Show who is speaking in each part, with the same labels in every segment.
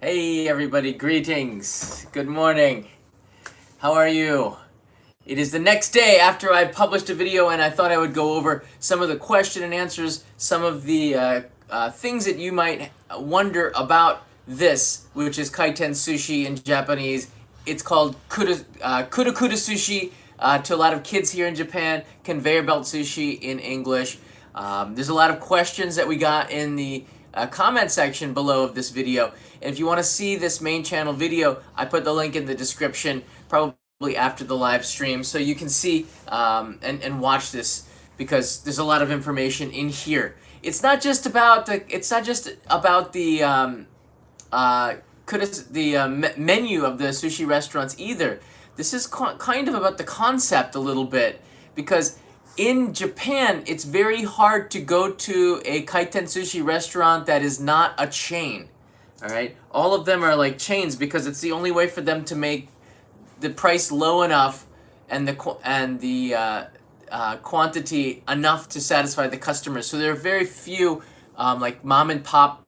Speaker 1: Hey everybody, greetings. Good morning. How are you? It is the next day after I published a video and I thought I would go over some of the question and answers, some of the things that you might wonder about this, which is kaiten sushi in Japanese. It's called kura sushi to a lot of kids here in Japan, conveyor belt sushi in English. There's a lot of questions that we got in the comment section below of this video. And if you want to see this main channel video, I put the link in the description, probably after the live stream, so you can see and watch this, because there's a lot of information in here. It's not just about the menu of the sushi restaurants either. This is kind of about the concept a little bit, because in Japan, it's very hard to go to a kaiten sushi restaurant that is not a chain. All right, all of them are like chains because it's the only way for them to make the price low enough and the quantity enough to satisfy the customers. So there are very few like mom and pop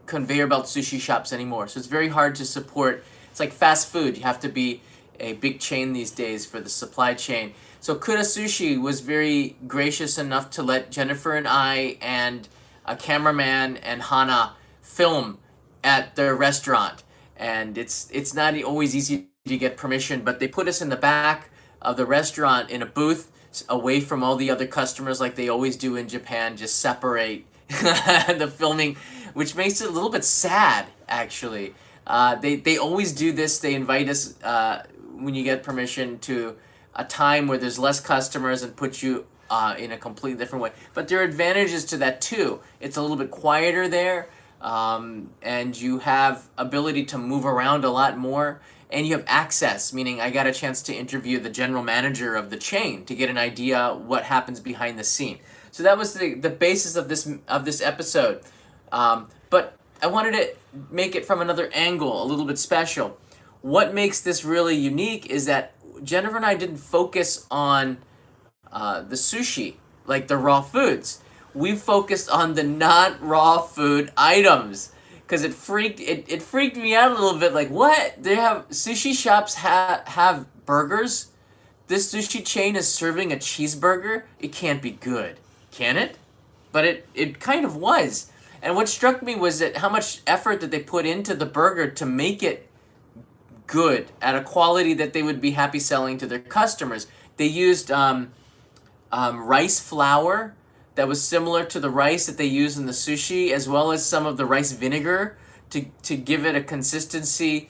Speaker 1: conveyor belt sushi shops anymore. So it's very hard to support. It's like fast food. You have to be a big chain these days for the supply chain. So Kura Sushi was very gracious enough to let Jennifer and I and a cameraman and Hana film at their restaurant. And it's not always easy to get permission, but they put us in the back of the restaurant in a booth away from all the other customers, like they always do in Japan, just separate the filming, which makes it a little bit sad, actually. They always do this. They invite us when you get permission to a time where there's less customers and put you in a completely different way. But there are advantages to that too. It's a little bit quieter there, and you have ability to move around a lot more, and you have access, meaning I got a chance to interview the general manager of the chain to get an idea what happens behind the scene. So that was the basis of this episode. But I wanted to make it from another angle, a little bit special. What makes this really unique is that Jennifer and I didn't focus on the sushi, like the raw foods. We focused on the not raw food items, because it freaked me out a little bit. Like, what? They have sushi shops have burgers? This sushi chain is serving a cheeseburger? It can't be good, can it? But it kind of was. And what struck me was that how much effort that they put into the burger to make it good at a quality that they would be happy selling to their customers. They used rice flour that was similar to the rice that they use in the sushi, as well as some of the rice vinegar to give it a consistency,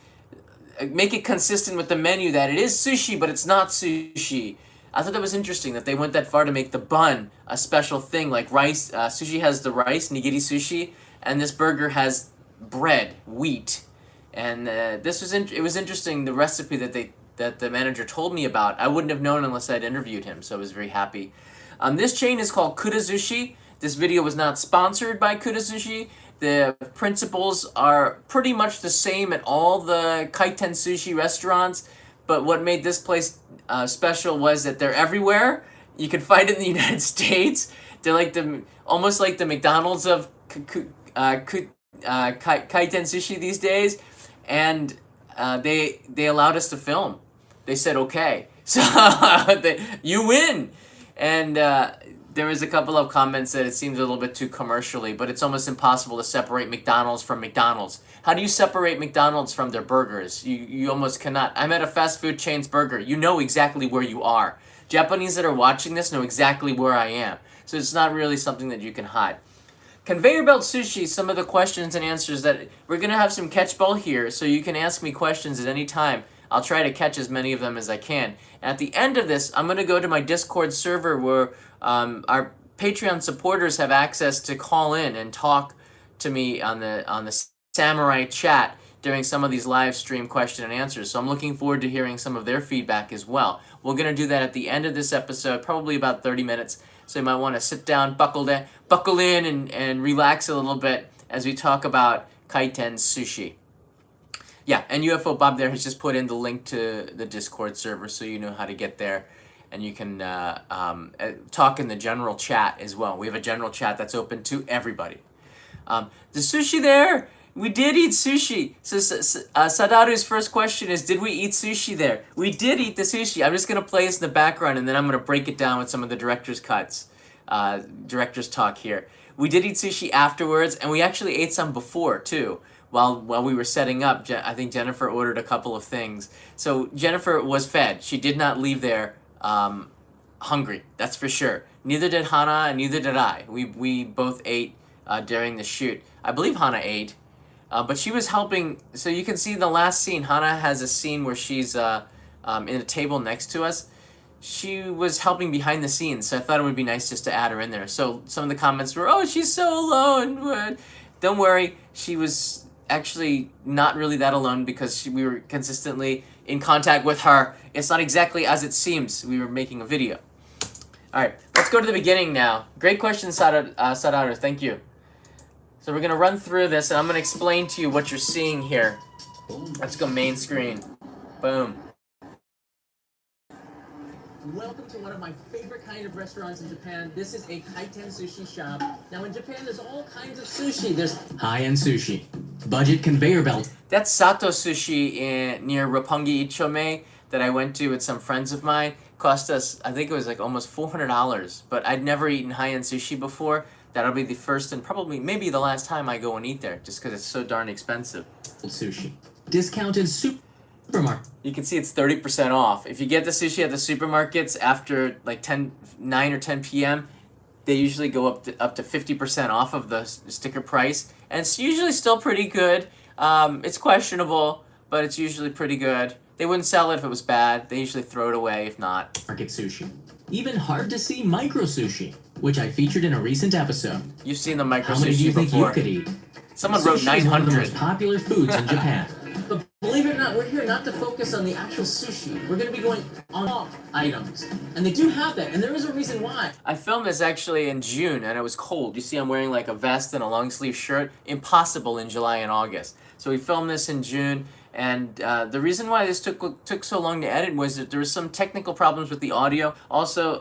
Speaker 1: make it consistent with the menu that it is sushi, but it's not sushi. I thought that was interesting that they went that far to make the bun a special thing. Like rice, sushi has the rice, nigiri sushi, and this burger has bread, wheat. And this was it was interesting, the recipe that the manager told me about. I wouldn't have known unless I'd interviewed him, so I was very happy. This chain is called Kura Sushi. This video was not sponsored by Kura Sushi. The principles are pretty much the same at all the kaiten sushi restaurants, but what made this place special was that they're everywhere. You can find it in the United States. They're like almost like the McDonald's of kaiten sushi these days. And they allowed us to film. They said okay, so you win. And there was a couple of comments that it seemed a little bit too commercially, but it's almost impossible to separate McDonald's from McDonald's. How do you separate McDonald's from their burgers? You almost cannot. I'm at a fast food chain's burger. You know exactly where you are. Japanese that are watching this know exactly where I am. So it's not really something that you can hide. Conveyor belt sushi, some of the questions and answers that we're going to have some catch ball here, so you can ask me questions at any time. I'll try to catch as many of them as I can. And at the end of this, I'm going to go to my Discord server where our Patreon supporters have access to call in and talk to me on the Samurai chat during some of these live stream question and answers. So I'm looking forward to hearing some of their feedback as well. We're going to do that at the end of this episode, probably about 30 minutes. So you might want to sit down, buckle in, and relax a little bit as we talk about kaiten sushi. Yeah, and UFO Bob there has just put in the link to the Discord server, so you know how to get there. And you can talk in the general chat as well. We have a general chat that's open to everybody. The sushi there We did eat sushi. So Sadaru's first question is, did we eat sushi there? We did eat the sushi. I'm just going to play this in the background, and then I'm going to break it down with some of the director's cuts, director's talk here. We did eat sushi afterwards, and we actually ate some before, too. While we were setting up, I think Jennifer ordered a couple of things. So Jennifer was fed. She did not leave there hungry, that's for sure. Neither did Hana, and neither did I. We both ate during the shoot. I believe Hana ate. But she was helping, so you can see the last scene. Hana has a scene where she's in a table next to us. She was helping behind the scenes, so I thought it would be nice just to add her in there. So some of the comments were, oh, she's so alone. Don't worry, she was actually not really that alone because we were consistently in contact with her. It's not exactly as it seems. We were making a video. All right, let's go to the beginning now. Great question, Sadaru. Thank you. So we're going to run through this, and I'm going to explain to you what you're seeing here. Let's go main screen. Boom. Welcome to one of my favorite kind of restaurants in Japan. This is a kaiten sushi shop. Now in Japan, there's all kinds of sushi. There's high-end sushi, budget conveyor belt. That's Sato Sushi near Roppongi Ichome that I went to with some friends of mine. Cost us, I think it was like almost $400, but I'd never eaten high-end sushi before. That'll be the first and probably maybe the last time I go and eat there, just because it's so darn expensive. Sushi. Discounted supermarket. You can see it's 30% off. If you get the sushi at the supermarkets after like 9 or 10 p.m., they usually go up to 50% off of the sticker price. And it's usually still pretty good. It's questionable, but it's usually pretty good. They wouldn't sell it if it was bad. They usually throw it away if not. Market sushi. Even hard to see micro sushi, which I featured in a recent episode. You've seen the micro sushi before. How many do you think you could eat? Someone wrote 900. Is one of the most popular foods in Japan. But believe it or not, we're here not to focus on the actual sushi. We're going to be going on all items. And they do have that, and there is a reason why. I filmed this actually in June, and it was cold. You see I'm wearing like a vest and a long sleeve shirt. Impossible in July and August. So we filmed this in June. And the reason why this took so long to edit was that there was some technical problems with the audio. Also,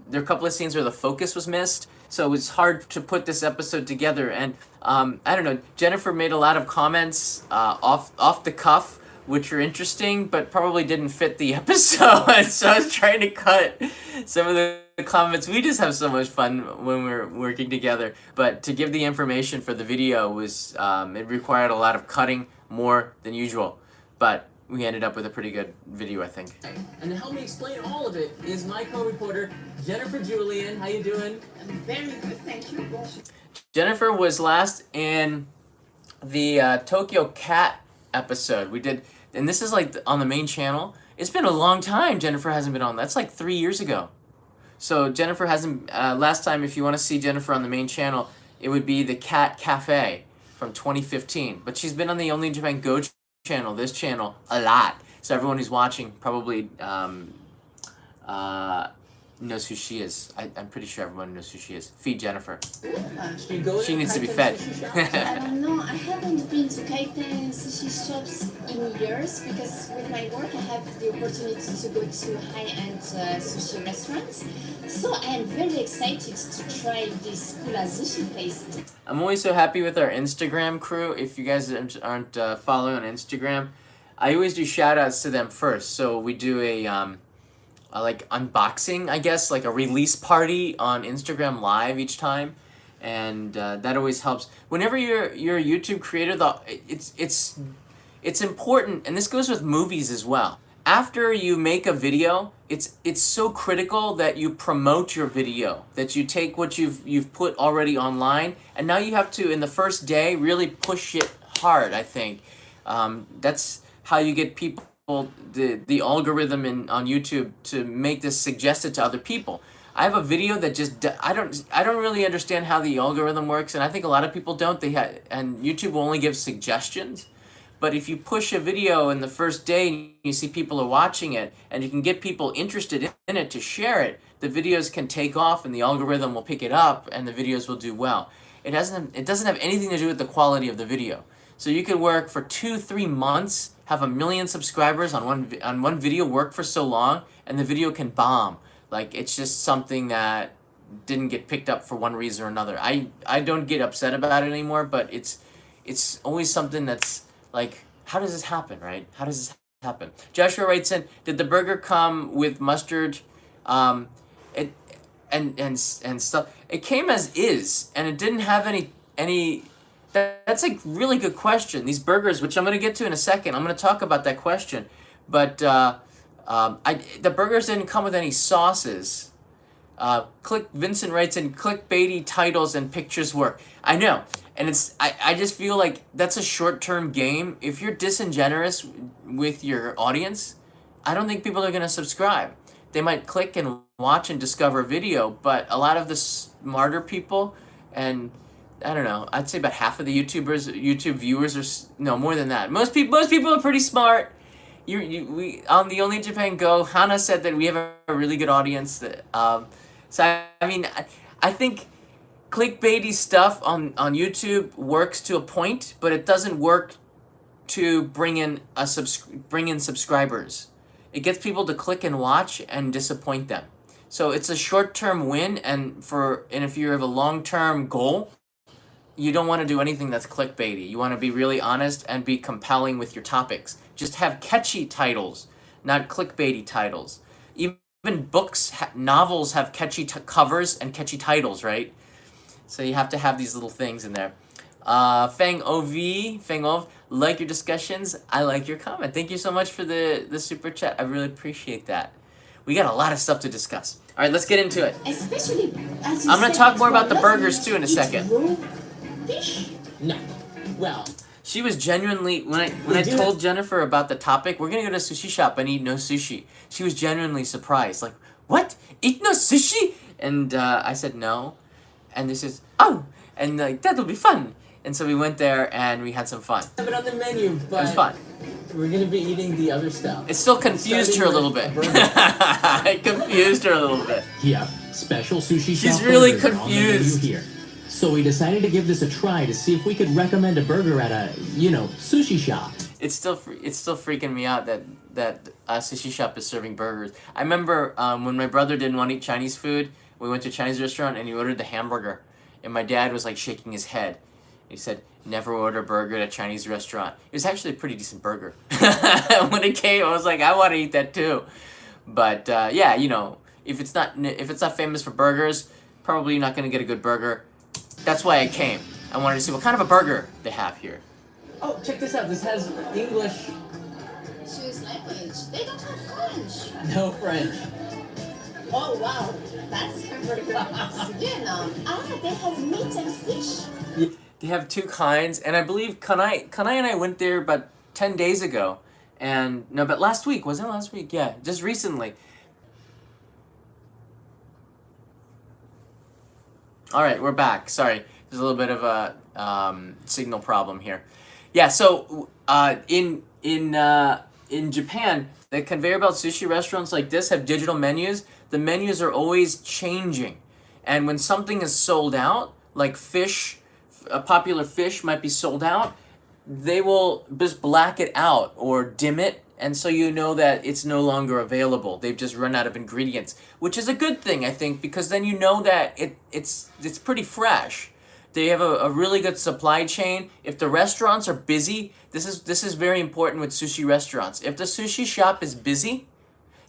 Speaker 1: there are a couple of scenes where the focus was missed, so it was hard to put this episode together. And I don't know, Jennifer made a lot of comments off the cuff, which were interesting, but probably didn't fit the episode. So I was trying to cut some of the comments. We just have so much fun when we're working together. But to give the information for the video was it required a lot of cutting, more than usual, but we ended up with a pretty good video, I think. And to help me explain all of it is my co-reporter, Jennifer Julian. How you doing?
Speaker 2: I'm very good, thank you.
Speaker 1: Jennifer was last in the Tokyo Cat episode. We did, and this is like on the main channel. It's been a long time Jennifer hasn't been on. That's like 3 years ago. So Jennifer hasn't, last time if you want to see Jennifer on the main channel, it would be the Cat Cafe from 2015, but she's been on the Only in Japan Go channel, this channel, a lot. So everyone who's watching probably knows who she is. I'm pretty sure everyone knows who she is. Feed Jennifer. She needs to be fed.
Speaker 2: I don't know. I haven't been to kaiten sushi shops in years because with my work I have the opportunity to go to high-end sushi restaurants. So I am very excited to try this Kura Sushi place.
Speaker 1: I'm always so happy with our Instagram crew. If you guys aren't following on Instagram, I always do shout outs to them first. So we do a like unboxing, I guess, like a release party on Instagram Live each time, and that always helps. Whenever you're a YouTube creator, it's important, and this goes with movies as well. After you make a video, it's so critical that you promote your video, that you take what you've put already online, and now you have to, in the first day, really push it hard. I think that's how you get people. The algorithm on YouTube to make this suggested to other people. I have a video that just I don't really understand how the algorithm works, and I think a lot of people don't. And YouTube will only give suggestions. But if you push a video in the first day and you see people are watching it, and you can get people interested in it to share it, the videos can take off, and the algorithm will pick it up, and the videos will do well. It doesn't have anything to do with the quality of the video. So you could work for 2-3 months, have 1 million subscribers on one video, work for so long, and the video can bomb. Like, it's just something that didn't get picked up for one reason or another. I don't get upset about it anymore, but it's it's always something that's like, how does this happen, right? How does this happen? Joshua writes in, did the burger come with mustard, it, and stuff? It came as is, and it didn't have any. That's a really good question. These burgers, which I'm gonna get to in a second, I'm gonna talk about that question, but the burgers didn't come with any sauces. Vincent writes in, clickbaity titles and pictures work. I know, and I just feel like that's a short-term game. If you're disingenuous with your audience, I don't think people are gonna subscribe. They might click and watch and discover a video, but a lot of the smarter people, and I don't know, I'd say about half of the YouTube viewers are, no, more than that. Most people are pretty smart. We on the Only Japan Go, Hana said that we have a really good audience. So I mean, I think clickbaity stuff on YouTube works to a point, but it doesn't work to bring in subscribers. It gets people to click and watch and disappoint them. So it's a short-term win, and if you have a long-term goal, you don't want to do anything that's clickbaity. You want to be really honest and be compelling with your topics. Just have catchy titles, not clickbaity titles. Even books, novels have catchy covers and catchy titles, right? So you have to have these little things in there. Fang Ov, like your discussions. I like your comment. Thank you so much for the super chat. I really appreciate that. We got a lot of stuff to discuss. All right, let's get into it.
Speaker 2: Especially as you
Speaker 1: I'm going to
Speaker 2: said,
Speaker 1: talk more
Speaker 2: you are
Speaker 1: about the
Speaker 2: not
Speaker 1: burgers
Speaker 2: going
Speaker 1: too in a
Speaker 2: to eat
Speaker 1: second.
Speaker 2: raw fish?
Speaker 3: No. Well,
Speaker 1: She was genuinely, when I told Jennifer about the topic, we're gonna go to a sushi shop and eat no sushi, she was genuinely surprised. Like, what? Eat no sushi? And I said no. And this is, oh! And like, that'll be fun. And so we went there and we had some fun.
Speaker 3: have it on the menu, but
Speaker 1: It was fun.
Speaker 3: we're gonna be eating the other stuff.
Speaker 1: It still confused her a little bit. It confused her a little bit.
Speaker 3: Yeah, special sushi shop.
Speaker 1: She's really
Speaker 3: burgers are on the menu
Speaker 1: confused.
Speaker 3: here. So we decided to give this a try to see if we could recommend a burger at a, sushi shop.
Speaker 1: It's still freaking me out that a sushi shop is serving burgers. I remember when my brother didn't want to eat Chinese food, we went to a Chinese restaurant and he ordered the hamburger, and my dad was like shaking his head. He said, "Never order a burger at a Chinese restaurant." It was actually a pretty decent burger. When it came, I was like, I want to eat that too. But yeah, if it's not famous for burgers, probably you're not gonna get a good burger. That's why I came. I wanted to see what kind of a burger they have here.
Speaker 3: Oh, check this out. This has English.
Speaker 2: Choose language. They don't have French.
Speaker 3: No French.
Speaker 2: Oh wow, that's very good. They have meat and fish.
Speaker 1: They have two kinds, and I believe Kanai and I went there about 10 days ago. But last week, wasn't it last week? Yeah, just recently. All right, we're back. Sorry, there's a little bit of a signal problem here. Yeah, so in Japan, the conveyor belt sushi restaurants like this have digital menus. The menus are always changing, and when something is sold out, like fish, a popular fish might be sold out, they will just black it out or dim it, and so you know that it's no longer available. They've just run out of ingredients, which is a good thing, I think, because then you know that it's pretty fresh. They have a really good supply chain. If the restaurants are busy, this is very important with sushi restaurants. If the sushi shop is busy,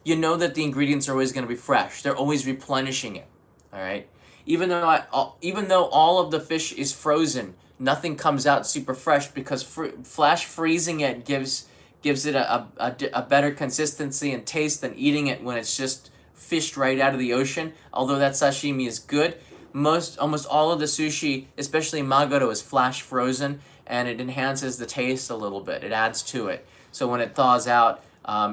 Speaker 1: you know that the ingredients are always going to be fresh. They're always replenishing it. All right. Even though all of the fish is frozen, nothing comes out super fresh because flash freezing it gives it a better consistency and taste than eating it when it's just fished right out of the ocean. Although that sashimi is good, almost all of the sushi, especially maguro, is flash frozen, and it enhances the taste a little bit. It adds to it. So when it thaws out,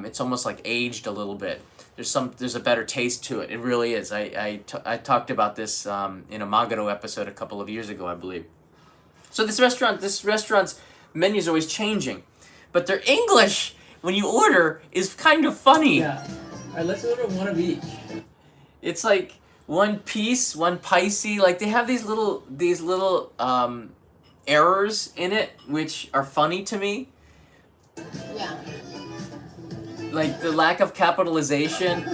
Speaker 1: it's almost like aged a little bit. There's a better taste to it. It really is. I talked about this in a maguro episode a couple of years ago, I believe. So this restaurant's menu is always changing, but their English when you order is kind of funny.
Speaker 3: Yeah. All right, let's order one of each.
Speaker 1: It's like one piece, one paisi. Like they have these little errors in it which are funny to me.
Speaker 2: Yeah.
Speaker 1: Like the lack of capitalization,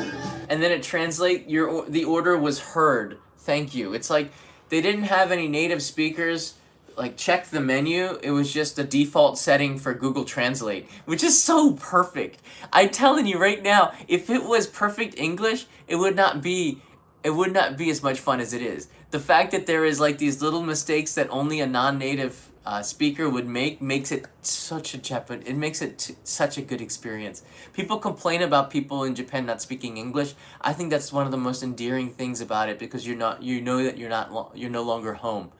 Speaker 1: and then it translates the order was heard. Thank you. It's like they didn't have any native speakers like check the menu, it was just the default setting for Google Translate, which is so perfect. I'm telling you right now, if it was perfect English, it would not be as much fun as it is. The fact that there is like these little mistakes that only a non-native speaker would makes it such such a good experience. People complain about people in Japan not speaking English. I think that's one of the most endearing things about it, because you know that you're no longer home.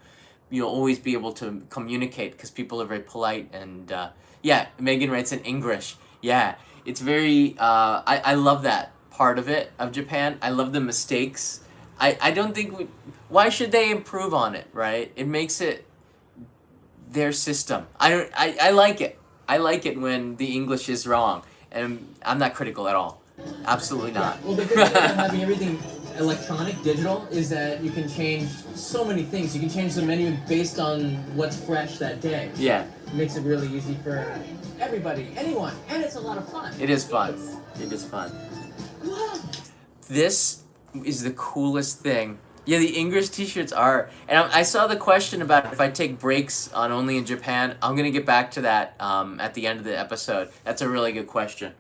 Speaker 1: You'll always be able to communicate because people are very polite. And yeah, Megan writes in English. Yeah, it's very I love that part of it, of Japan. I love the mistakes. I don't think why should they improve on it, right? It makes it their system. I like it. I like it when the English is wrong, and I'm not critical at all. Absolutely not.
Speaker 3: Well, the good thing about having everything electronic, digital, is that you can change so many things. You can change the menu based on what's fresh that day.
Speaker 1: Yeah,
Speaker 3: It makes it really easy for everybody, anyone, and it's a lot of fun.
Speaker 1: it is fun. It is fun. This is the coolest thing. Yeah, the English t-shirts are. And I saw the question about if I take breaks on Only in Japan. I'm going to get back to that at the end of the episode. That's a really good question.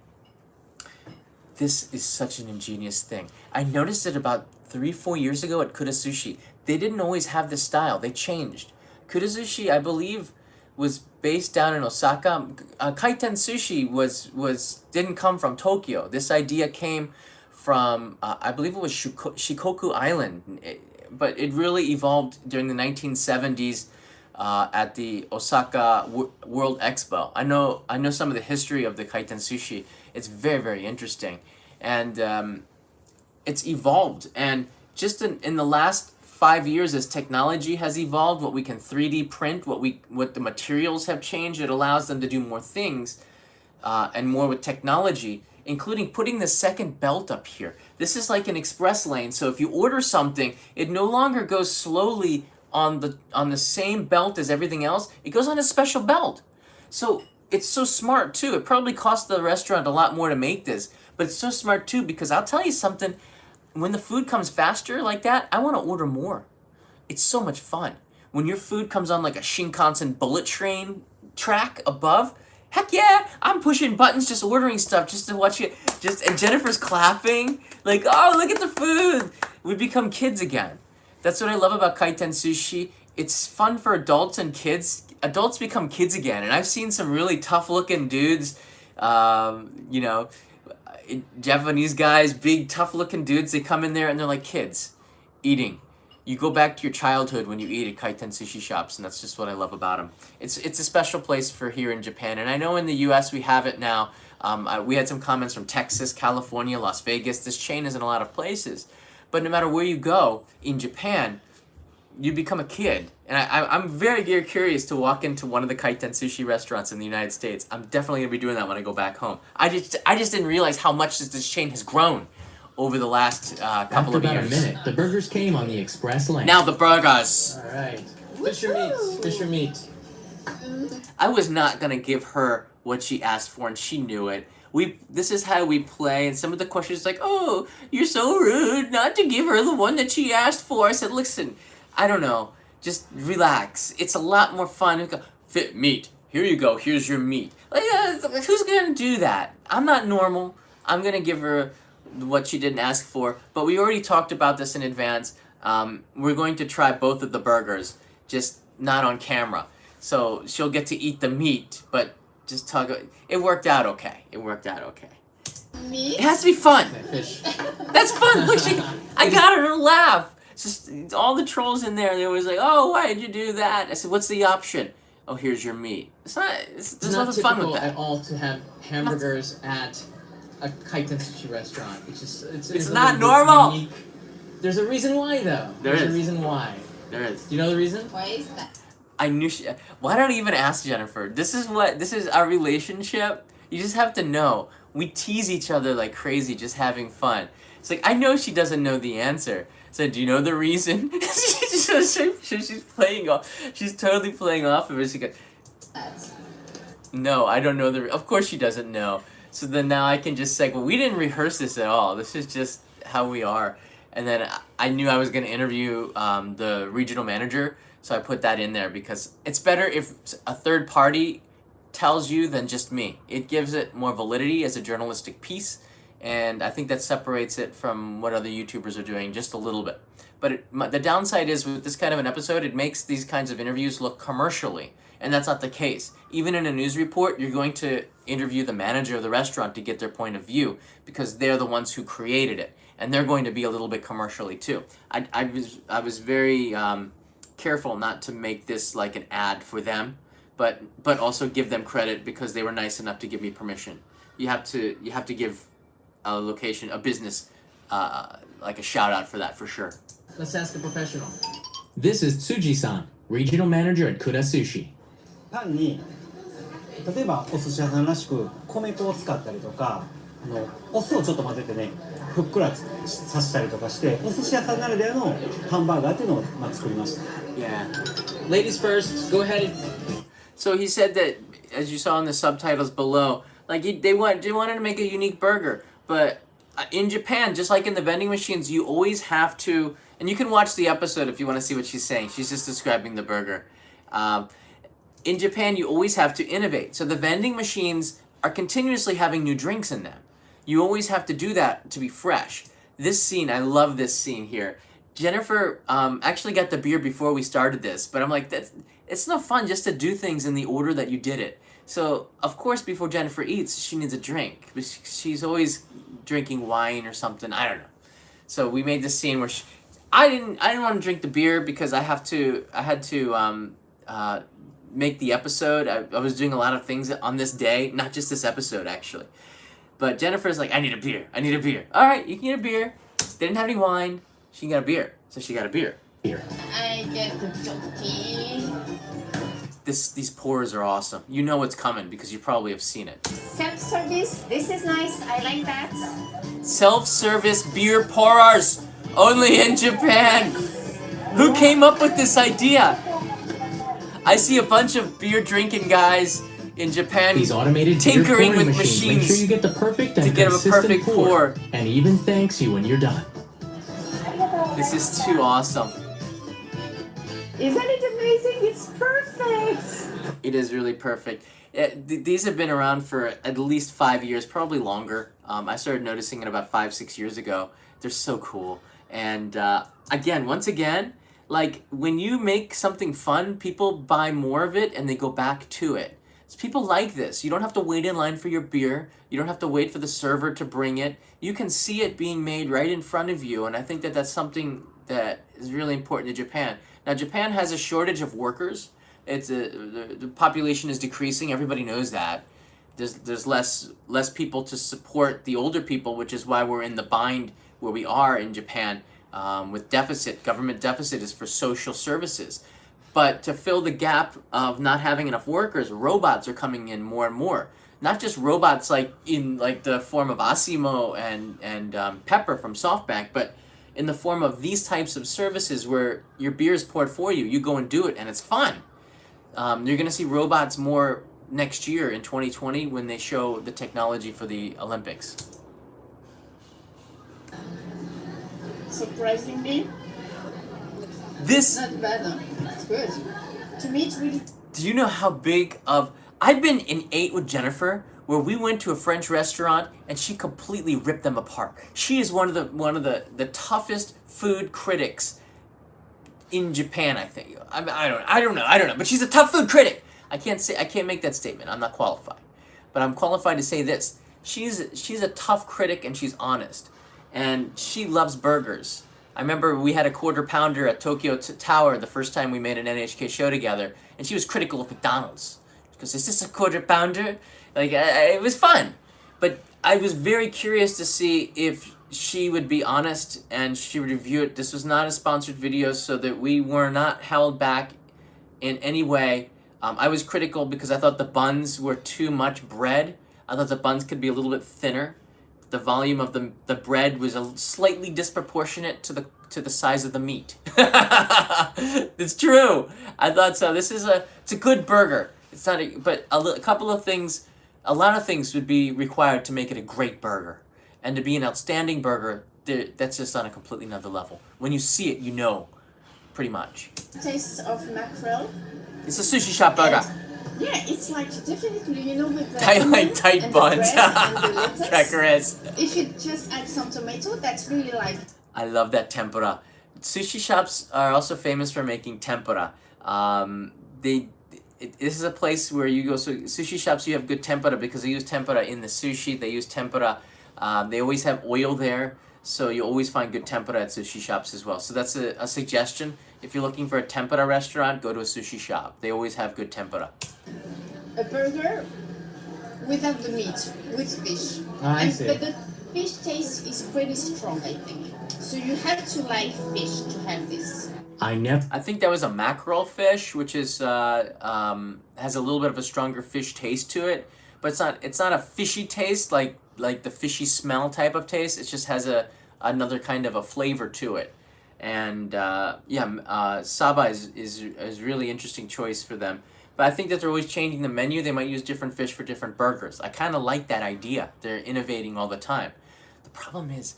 Speaker 1: This is such an ingenious thing. I noticed it about 3-4 years ago at Kuda Sushi. They didn't always have this style. They changed. Kuda Sushi, I believe, was based down in Osaka. Kaiten Sushi didn't come from Tokyo. This idea came from, I believe it was Shikoku Island. But it really evolved during the 1970s at the Osaka World Expo. I know some of the history of the Kaiten Sushi. It's very, very interesting. And it's evolved. And just in the last 5 years, as technology has evolved, what we can 3D print, what the materials have changed, it allows them to do more things and more with technology, including putting the second belt up here. This is like an express lane, so if you order something, it no longer goes slowly on the same belt as everything else. It goes on a special belt. So it's so smart too. It probably cost the restaurant a lot more to make this, but it's so smart too, because I'll tell you something, when the food comes faster like that, I want to order more. It's so much fun. When your food comes on like a Shinkansen bullet train track above, heck yeah, I'm pushing buttons, just ordering stuff, just to watch it. And Jennifer's clapping, like, oh, look at the food. We become kids again. That's what I love about Kaiten Sushi. It's fun for adults and kids. Adults become kids again. And I've seen some really tough-looking dudes, Japanese guys, big, tough-looking dudes. They come in there and they're like kids, eating. You go back to your childhood when you eat at Kaiten Sushi shops, and that's just what I love about them. It's a special place for here in Japan, and I know in the U.S. we have it now. We had some comments from Texas, California, Las Vegas. This chain is in a lot of places. But no matter where you go in Japan, you become a kid. And I'm very, very curious to walk into one of the Kaiten Sushi restaurants in the United States. I'm definitely going to be doing that when I go back home. I just didn't realize how much this chain has grown over the last couple of years.
Speaker 3: After about a minute, the burgers came on the express lane.
Speaker 1: Now the burgers.
Speaker 3: All right. Fisher meat.
Speaker 1: I was not going to give her what she asked for, and she knew it. This is how we play, and some of the questions like, oh, you're so rude not to give her the one that she asked for. I said, listen, I don't know. Just relax. It's a lot more fun. Fit meat. Here you go. Here's your meat. Like, who's going to do that? I'm not normal. I'm going to give her what she didn't ask for, but we already talked about this in advance. We're going to try both of the burgers, just not on camera. So she'll get to eat the meat, but just tug. It worked out okay.
Speaker 2: Me?
Speaker 1: It has to be fun.
Speaker 3: Fish.
Speaker 1: That's fun. Look, I got her to laugh. Just all the trolls in there. They always like, oh, why did you do that? I said, what's the option? Oh, here's your meat. There's
Speaker 3: It's not
Speaker 1: nothing fun with
Speaker 3: typical
Speaker 1: that.
Speaker 3: at all to have hamburgers at a Kaiten Sushi restaurant. It's a
Speaker 1: not
Speaker 3: little bit
Speaker 1: normal.
Speaker 3: unique. There's a reason why, though. There's a reason why.
Speaker 1: There is.
Speaker 3: Do you know the reason?
Speaker 2: Why is that?
Speaker 1: I knew why don't I even ask Jennifer? This is our relationship. You just have to know. We tease each other like crazy, just having fun. It's like, I know she doesn't know the answer. So, do you know the reason? She's playing off. She's totally playing off of it. She goes, no, I don't know of course she doesn't know. So then now I can just say, well, we didn't rehearse this at all. This is just how we are. And then I knew I was going to interview the regional manager So I put that in there because it's better if a third party tells you than just me. It gives it more validity as a journalistic piece, and I think that separates it from what other YouTubers are doing just a little bit. But the downside is with this kind of an episode, it makes these kinds of interviews look commercially, and that's not the case. Even in a news report, you're going to interview the manager of the restaurant to get their point of view because they're the ones who created it, and they're going to be a little bit commercially too. I was very careful not to make this like an ad for them, but also give them credit because they were nice enough to give me permission. You have to give a location, a business, like a shout out for that for sure.
Speaker 3: Let's ask a professional. This is Tsuji-san, regional manager at Kura Sushi.
Speaker 4: パンに例えばお寿司屋さんらしく米粉を使ったりとかお酢をちょっと混ぜてねふっくらさせたりとかしてお寿司屋さんならではのハンバーガーっていうのを作りました。
Speaker 3: Yeah. Ladies first, go ahead.
Speaker 1: So he said that, as you saw in the subtitles below, like they wanted to make a unique burger, but in Japan, just like in the vending machines, you always have to, and you can watch the episode if you want to see what she's saying. She's just describing the burger. In Japan, you always have to innovate. So the vending machines are continuously having new drinks in them. You always have to do that to be fresh. This scene, I love this scene here. Jennifer actually got the beer before we started this, but I'm like, it's no fun just to do things in the order that you did it. So, of course, before Jennifer eats, she needs a drink. She's always drinking wine or something. I don't know. So we made this scene where I didn't want to drink the beer because I had to make the episode. I was doing a lot of things on this day, not just this episode actually. But Jennifer's like, I need a beer. All right, you can get a beer. They didn't have any wine. She got a beer, so she got a beer.
Speaker 2: I get the jockey.
Speaker 1: These pours are awesome. You know what's coming because you probably have seen it.
Speaker 2: Self-service. This is nice. I like that.
Speaker 1: Self-service beer pourers, only in Japan. Who came up with this idea? I see a bunch of beer drinking guys in Japan
Speaker 3: These automated
Speaker 1: tinkering
Speaker 3: beer pouring
Speaker 1: with
Speaker 3: machines.
Speaker 1: machines
Speaker 3: Make sure you get the perfect and
Speaker 1: to get a
Speaker 3: consistent
Speaker 1: perfect pour.
Speaker 3: and even thanks you when you're done.
Speaker 1: This is too awesome.
Speaker 2: Isn't it amazing? It's perfect.
Speaker 1: It is really perfect. These have been around for at least 5 years, probably longer. I started noticing it about 5-6 years ago. They're so cool. And once again, like when you make something fun, people buy more of it and they go back to it. So people like this. You don't have to wait in line for your beer. You don't have to wait for the server to bring it. You can see it being made right in front of you. And I think that that's something that is really important to Japan. Now, Japan has a shortage of workers. The population is decreasing. Everybody knows that. There's less people to support the older people, which is why we're in the bind where we are in Japan with deficit. Government deficit is for social services. But to fill the gap of not having enough workers, robots are coming in more and more. Not just robots like in like the form of Asimo and Pepper from SoftBank, but in the form of these types of services where your beer is poured for you, you go and do it, and it's fun. You're going to see robots more next year in 2020 when they show the technology for the Olympics.
Speaker 2: Surprisingly,
Speaker 1: This,
Speaker 2: not bad. It's good. To me, it's really.
Speaker 1: do you know how big of... I've been in 8 with Jennifer where we went to a French restaurant and she completely ripped them apart. She is one of the toughest food critics in Japan, I think. I don't know, but she's a tough food critic. I can't make that statement. I'm not qualified. But I'm qualified to say this. She's a tough critic and she's honest. And she loves burgers. I remember we had a quarter pounder at Tokyo Tower the first time we made an NHK show together, and she was critical of McDonald's. Because, is this a quarter pounder? Like, it was fun. But I was very curious to see if she would be honest and she would review it. This was not a sponsored video, so that we were not held back in any way. I was critical because I thought the buns were too much bread. I thought the buns could be a little bit thinner. The volume of the bread was slightly disproportionate to the size of the meat. It's true. I thought so. It's a good burger. It's not, but a lot of things would be required to make it a great burger, and to be an outstanding burger, that's just on a completely another level. When you see it, you know, pretty much.
Speaker 2: Taste of mackerel.
Speaker 1: It's a sushi shop burger.
Speaker 2: Yeah, it's like definitely, you know, with the
Speaker 1: Tight
Speaker 2: onion
Speaker 1: like tight
Speaker 2: and
Speaker 1: buns.
Speaker 2: the bread and the lettuce.
Speaker 1: Crackers.
Speaker 2: If you just add some tomato, that's really like.
Speaker 1: I love that tempura. Sushi shops are also famous for making tempura. This is a place where you go. So sushi shops, you have good tempura because they use tempura in the sushi. They use tempura. They always have oil there, so you always find good tempura at sushi shops as well. So that's a suggestion. If you're looking for a tempura restaurant, go to a sushi shop. They always have good tempura.
Speaker 2: A burger without the meat, with fish.
Speaker 3: I see.
Speaker 2: But the fish taste is pretty strong, I think. So you have to like fish to have this.
Speaker 1: I think that was a mackerel fish, which is has a little bit of a stronger fish taste to it, but it's not a fishy taste like the fishy smell type of taste. It just has another kind of a flavor to it, and Saba is really interesting choice for them. But I think that they're always changing the menu. They might use different fish for different burgers. I kind of like that idea. They're innovating all the time. The problem is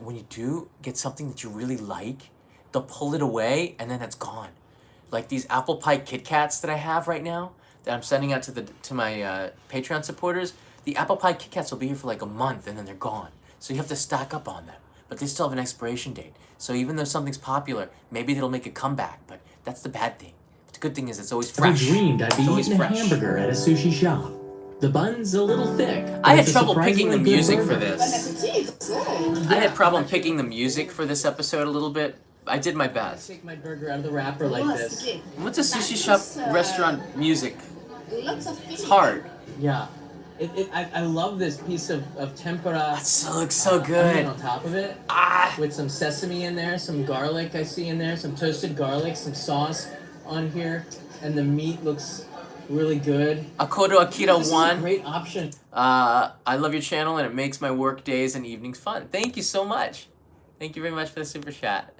Speaker 1: when you do get something that you really like, they'll pull it away and then it's gone. Like these apple pie Kit Kats that I have right now that I'm sending out to my Patreon supporters. The apple pie Kit Kats will be here for like a month and then they're gone. So you have to stock up on them. But they still have an expiration date. So even though something's popular, maybe it'll make a comeback. But that's the bad thing. But the good thing is it's always fresh.
Speaker 5: I dreamed I'd be
Speaker 1: It's always
Speaker 5: eating a
Speaker 1: fresh.
Speaker 5: hamburger at a sushi shop. The bun's a little thick. but
Speaker 1: I had
Speaker 5: it's a
Speaker 1: trouble picking the
Speaker 5: surprisingly good
Speaker 1: music for
Speaker 5: burger.
Speaker 2: Bon
Speaker 1: this.
Speaker 2: appetit! So.
Speaker 1: I had problem picking the music for this episode a little bit. I did my
Speaker 3: I
Speaker 1: best.
Speaker 3: take my burger out of the wrapper like this.
Speaker 2: Okay.
Speaker 1: What's a sushi shop restaurant music?
Speaker 2: Lots of fish.
Speaker 1: It's hard.
Speaker 3: Yeah. I love this piece of tempura.
Speaker 1: That looks so
Speaker 3: onion
Speaker 1: good.
Speaker 3: on top of it.
Speaker 1: Ah,
Speaker 3: With some sesame in there, some garlic I see in there, some toasted garlic, some sauce on here, and the meat looks really good.
Speaker 1: Akodo Akira
Speaker 3: This is a
Speaker 1: 1.
Speaker 3: great option.
Speaker 1: I love your channel and it makes my work days and evenings fun. Thank you so much. Thank you very much for the super chat.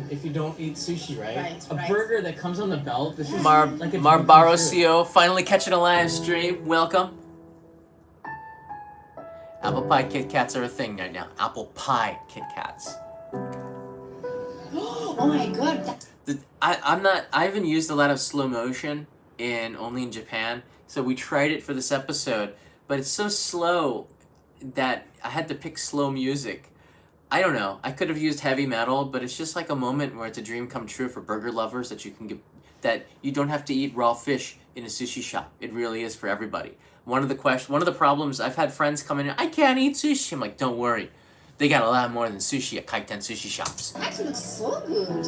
Speaker 3: If you don't eat sushi, right?
Speaker 2: Right,
Speaker 3: A
Speaker 2: right.
Speaker 3: burger that comes on the belt. This is
Speaker 1: Mar
Speaker 3: like a dream
Speaker 1: Mar
Speaker 3: come true.
Speaker 1: Barosio, finally catching a live stream. Welcome. Apple pie Kit Kats are a thing right now. Apple pie Kit Kats.
Speaker 2: Oh my god!
Speaker 1: I haven't used a lot of slow motion only in Japan, so we tried it for this episode, but it's so slow that I had to pick slow music. I don't know. I could have used heavy metal, but it's just like a moment where it's a dream come true for burger lovers that you can get, that you don't have to eat raw fish in a sushi shop. It really is for everybody. One of the problems, I've had friends come in, I can't eat sushi. I'm like, don't worry. They got a lot more than sushi at kaiten sushi shops.
Speaker 2: That looks so good.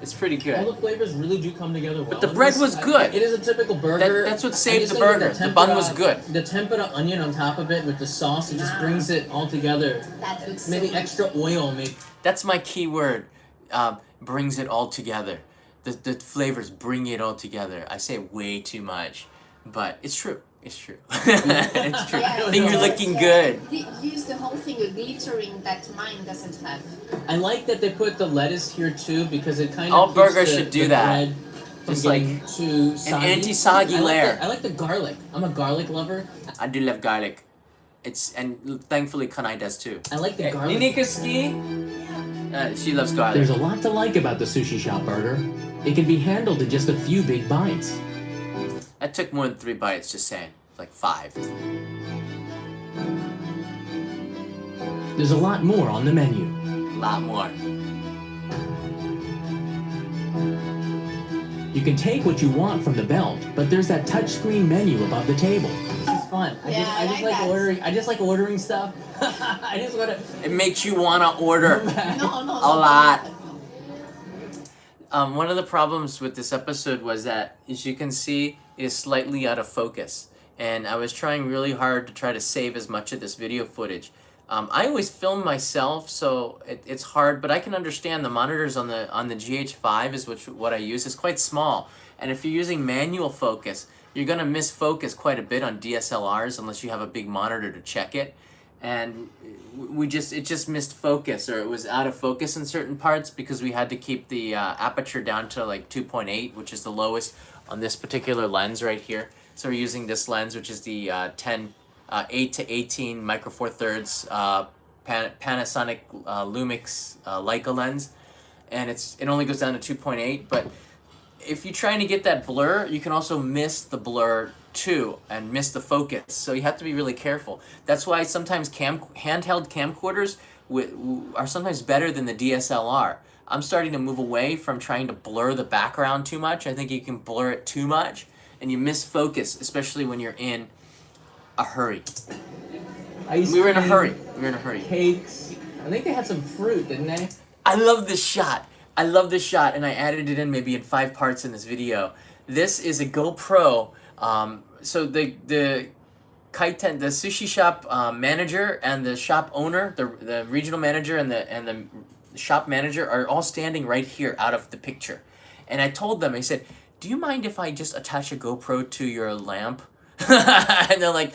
Speaker 1: It's pretty good.
Speaker 3: All the flavors really do come together well.
Speaker 1: the
Speaker 3: in
Speaker 1: bread
Speaker 3: this.
Speaker 1: was good.
Speaker 3: It is a typical burger.
Speaker 1: That's what
Speaker 3: I
Speaker 1: saved
Speaker 3: just
Speaker 1: the
Speaker 3: think
Speaker 1: burger.
Speaker 3: that
Speaker 1: The bun was good.
Speaker 3: The tempura onion on top of it with the sauce, it just brings it all together.
Speaker 2: That looks
Speaker 3: Maybe
Speaker 2: so good.
Speaker 3: extra oil, maybe.
Speaker 1: That's my key word. Brings it all together. The flavors bring it all together. I say way too much, but it's true. It's true. It's true.
Speaker 2: Yeah,
Speaker 1: Finger
Speaker 2: yeah,
Speaker 1: licking
Speaker 2: yeah.
Speaker 1: good.
Speaker 2: They use the whole thing of glittering that mine doesn't have.
Speaker 3: I like that they put the lettuce here too because it kind of
Speaker 1: All
Speaker 3: keeps
Speaker 1: burgers
Speaker 3: the,
Speaker 1: should do
Speaker 3: the
Speaker 1: that.
Speaker 3: bread from
Speaker 1: Just
Speaker 3: getting
Speaker 1: like
Speaker 3: too soggy.
Speaker 1: anti-soggy layer.
Speaker 3: I like the garlic. I'm a garlic lover.
Speaker 1: I do love garlic. And thankfully Kanai does too.
Speaker 3: I like the garlic.
Speaker 1: She loves garlic.
Speaker 5: There's a lot to like about the sushi shop burger. It can be handled in just a few big bites.
Speaker 1: That took more than 3 bites, just saying. Like 5.
Speaker 5: There's a lot more on the menu.
Speaker 1: A lot more.
Speaker 5: You can take what you want from the belt, but there's that touchscreen menu above the table.
Speaker 3: This is fun. I
Speaker 2: Yeah,
Speaker 3: just
Speaker 2: I
Speaker 3: like
Speaker 2: like that.
Speaker 3: ordering. I just like ordering stuff. I just want to.
Speaker 1: It makes you want to order.
Speaker 2: No, no.
Speaker 1: A lot. One of the problems with this episode was that, as you can see, is slightly out of focus. And I was trying really hard to try to save as much of this video footage. I always film myself, so it's hard, but I can understand the monitors on the GH5 is what I use. It's quite small. And if you're using manual focus, you're going to miss focus quite a bit on DSLRs unless you have a big monitor to check it. And it just missed focus, or it was out of focus in certain parts because we had to keep the aperture down to like 2.8, which is the lowest on this particular lens right here. So we're using this lens, which is the 8 to 18 micro four thirds Panasonic Lumix Leica lens. and it only goes down to 2.8. But if you're trying to get that blur, you can also miss the blur too and miss the focus. So you have to be really careful. That's why sometimes handheld camcorders are sometimes better than the DSLR. I'm starting to move away from trying to blur the background too much. I think you can blur it too much and you miss focus, especially when you're in a hurry. We were in a hurry.
Speaker 3: Cakes. I think they had some fruit, didn't they?
Speaker 1: I love this shot. And I added it in maybe in 5 parts in this video. This is a GoPro. So the kaiten, the sushi shop manager and the shop owner, the regional manager and the shop manager are all standing right here out of the picture. And I told them, I said, do you mind if I just attach a GoPro to your lamp? And they're like,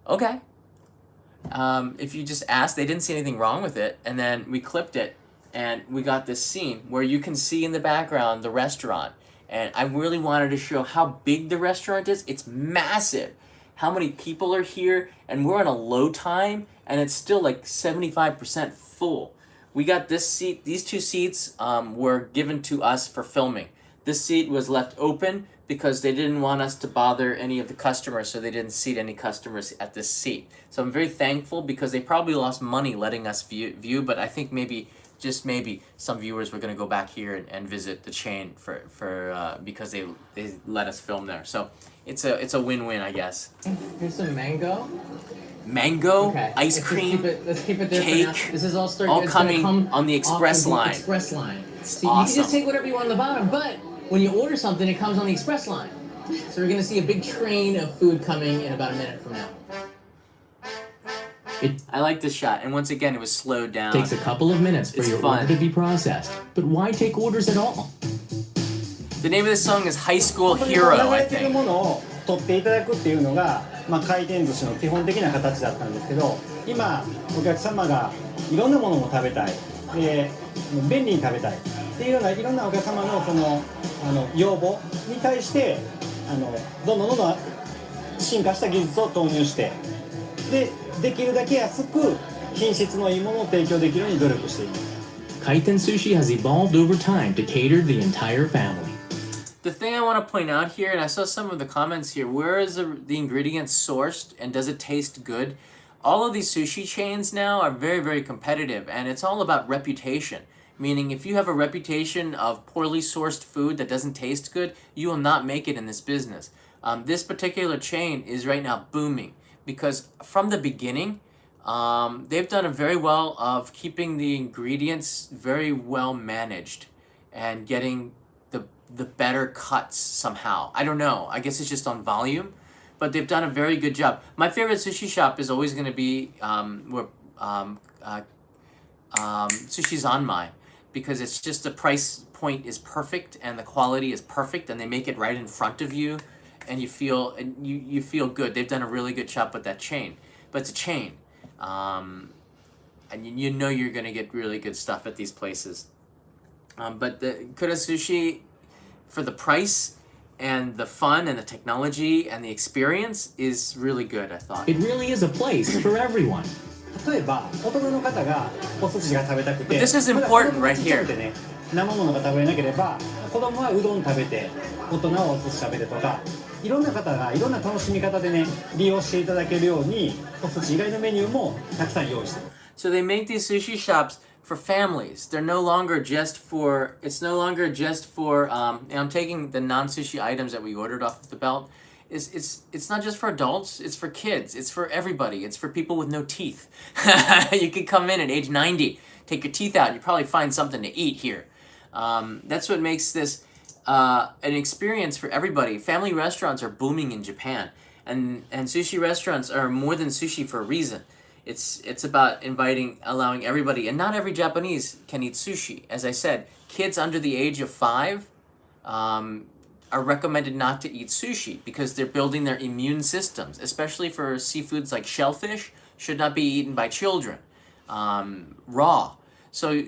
Speaker 1: okay. If you just ask, they didn't see anything wrong with it. And then we clipped it and we got this scene where you can see in the background the restaurant. And I really wanted to show how big the restaurant is. It's massive. How many people are here, and we're on a low time, and it's still like 75% full. We got this seat, these 2 seats were given to us for filming. This seat was left open because they didn't want us to bother any of the customers, so they didn't seat any customers at this seat. So I'm very thankful because they probably lost money letting us view, but I think maybe, just maybe, some viewers were going to go back here and visit the chain for because they let us film there. So it's a win-win, I guess.
Speaker 3: Here's some mango.
Speaker 1: Mango,
Speaker 3: Okay.
Speaker 1: ice cream,
Speaker 3: Let's keep it there
Speaker 1: cake,
Speaker 3: for now. This is all
Speaker 1: all coming on the express line.
Speaker 3: Express line. So you
Speaker 1: awesome.
Speaker 3: can just take whatever you want on the bottom, but when you order something, it comes on the express line. So we're gonna see a big train of food coming in about a minute from now.
Speaker 1: I like this shot, and once again, it was slowed down.
Speaker 5: Takes a couple of minutes for
Speaker 1: It's
Speaker 5: your
Speaker 1: fun.
Speaker 5: order to be processed. But why take orders at all?
Speaker 1: The name of this song is High School Hero, I
Speaker 4: いてる
Speaker 1: think.
Speaker 4: ものを取っていただくっていうのが、回転寿司の基本的な形だったんですけど、今お客様がいろんなものも食べたい、で便利に食べたいっていうようないろんなお客様のその要望に対してどんどん進化した技術を投入して、できるだけ安く品質のいいものを提供できるように努力しています。
Speaker 5: Kaiten sushi has evolved over time to cater the entire family.
Speaker 1: The thing I want to point out here, and I saw some of the comments here, where is the ingredients sourced and does it taste good? All of these sushi chains now are very, very competitive, and it's all about reputation. Meaning, if you have a reputation of poorly sourced food that doesn't taste good, you will not make it in this business. This particular chain is right now booming because from the beginning, they've done a very well of keeping the ingredients very well managed and getting the better cuts somehow. I don't know. I guess it's just on volume, but they've done a very good job. My favorite sushi shop is always going to be Sushi Zanmai, because it's just the price point is perfect and the quality is perfect, and they make it right in front of you, and you feel good. They've done a really good job with that chain, but it's a chain, and you know you're going to get really good stuff at these places. But the Kura Sushi, for the price and the fun and the technology and the experience, is really good, I thought.
Speaker 5: It really is a place for everyone.
Speaker 4: 例えば大人の方がお寿司が食べたくて、
Speaker 1: But this is important
Speaker 4: まだ
Speaker 1: right
Speaker 4: 子供がちっちゃ
Speaker 1: here.
Speaker 4: くてね、生ものが食べれなければ子供はうどん食べて大人はお寿司食べてとか、いろんな方がいろんな楽しみ方でね利用していただけるようにお寿司以外のメニューもたくさん用意してる。
Speaker 1: So they make these sushi shops for families. They're no longer just for, it's no longer just for, and I'm taking the non-sushi items that we ordered off of the belt. It's not just for adults, it's for kids, it's for everybody, it's for people with no teeth. You could come in at age 90, take your teeth out, you probably find something to eat here. That's what makes this an experience for everybody. Family restaurants are booming in Japan, and sushi restaurants are more than sushi for a reason. It's about allowing everybody, and not every Japanese can eat sushi. As I said, kids under the age of 5 are recommended not to eat sushi because they're building their immune systems, especially for seafoods like shellfish, should not be eaten by children, raw. So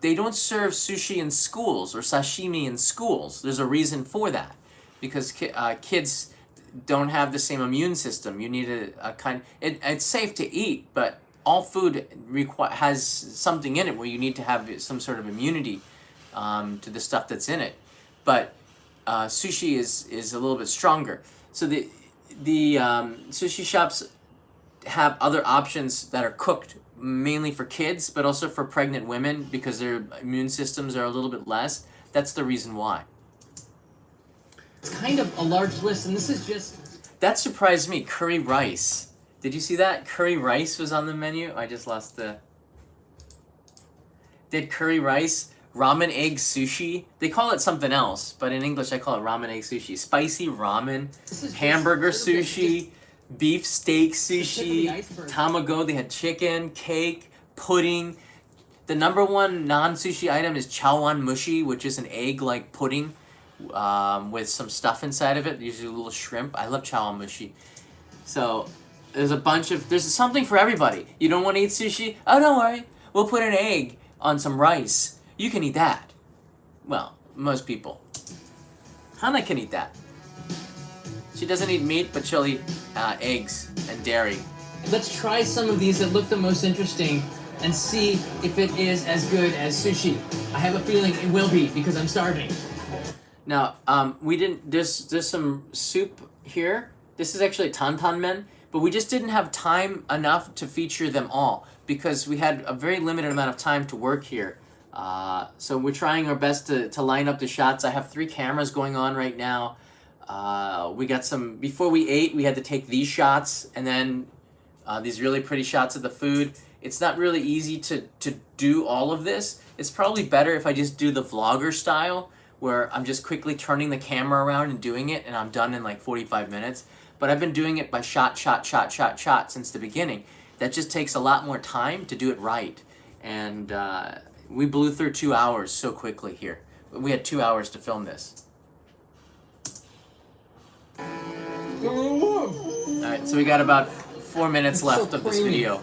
Speaker 1: they don't serve sushi in schools or sashimi in schools. There's a reason for that, because kids don't have the same immune system. You need a kind. It's safe to eat, but all food has something in it where you need to have some sort of immunity to the stuff that's in it. But sushi is a little bit stronger. So the sushi shops have other options that are cooked mainly for kids, but also for pregnant women because their immune systems are a little bit less. That's the reason why.
Speaker 3: It's kind of a large list, and this is just...
Speaker 1: That surprised me. Curry rice. Did you see that? Curry rice was on the menu. I just lost the... Did curry rice, ramen egg sushi. They call it something else, but in English I call it ramen egg sushi. Spicy ramen, hamburger sushi, beef steak sushi, tamago. They had chicken, cake, pudding. The number one non-sushi item is chawan mushi, which is an egg-like pudding with some stuff inside of it, usually a little shrimp. I love chawan mushi. So there's something for everybody. You don't want to eat sushi? Oh, don't worry. We'll put an egg on some rice. You can eat that. Well, most people. Hana can eat that. She doesn't eat meat, but she'll eat eggs and dairy.
Speaker 3: Let's try some of these that look the most interesting and see if it is as good as sushi. I have a feeling it will be because I'm starving.
Speaker 1: Now, there's some soup here. This is actually tantan men, but we just didn't have time enough to feature them all because we had a very limited amount of time to work here. So we're trying our best to line up the shots. I have 3 cameras going on right now. We got some, before we ate, we had to take these shots and then these really pretty shots of the food. It's not really easy to do all of this. It's probably better if I just do the vlogger style where I'm just quickly turning the camera around and doing it and I'm done in like 45 minutes. But I've been doing it by shot since the beginning. That just takes a lot more time to do it right. And we blew through 2 hours so quickly here. We had 2 hours to film this. Alright, so we got about 4 minutes left of this video.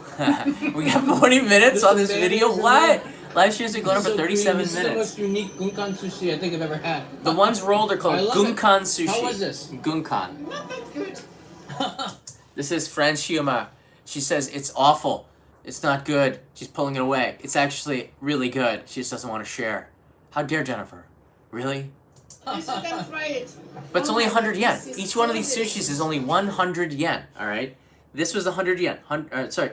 Speaker 1: We got 40 minutes on this video? What? Live streams are going on for 37 minutes.
Speaker 3: This is the most unique gunkan sushi I think I've ever had.
Speaker 1: The ones rolled are called gunkan sushi.
Speaker 3: How was this?
Speaker 1: Gunkan.
Speaker 2: Not that good.
Speaker 1: This is Fran Shioma. She says it's awful. It's not good. She's pulling it away. It's actually really good. She just doesn't want to share. How dare Jennifer? Really?
Speaker 2: You should have tried it.
Speaker 1: But it's only 100 yen.
Speaker 2: This is
Speaker 1: Each one of
Speaker 2: so
Speaker 1: these
Speaker 2: delicious.
Speaker 1: sushis is only 100 yen. All right. This was 100 yen. Sorry.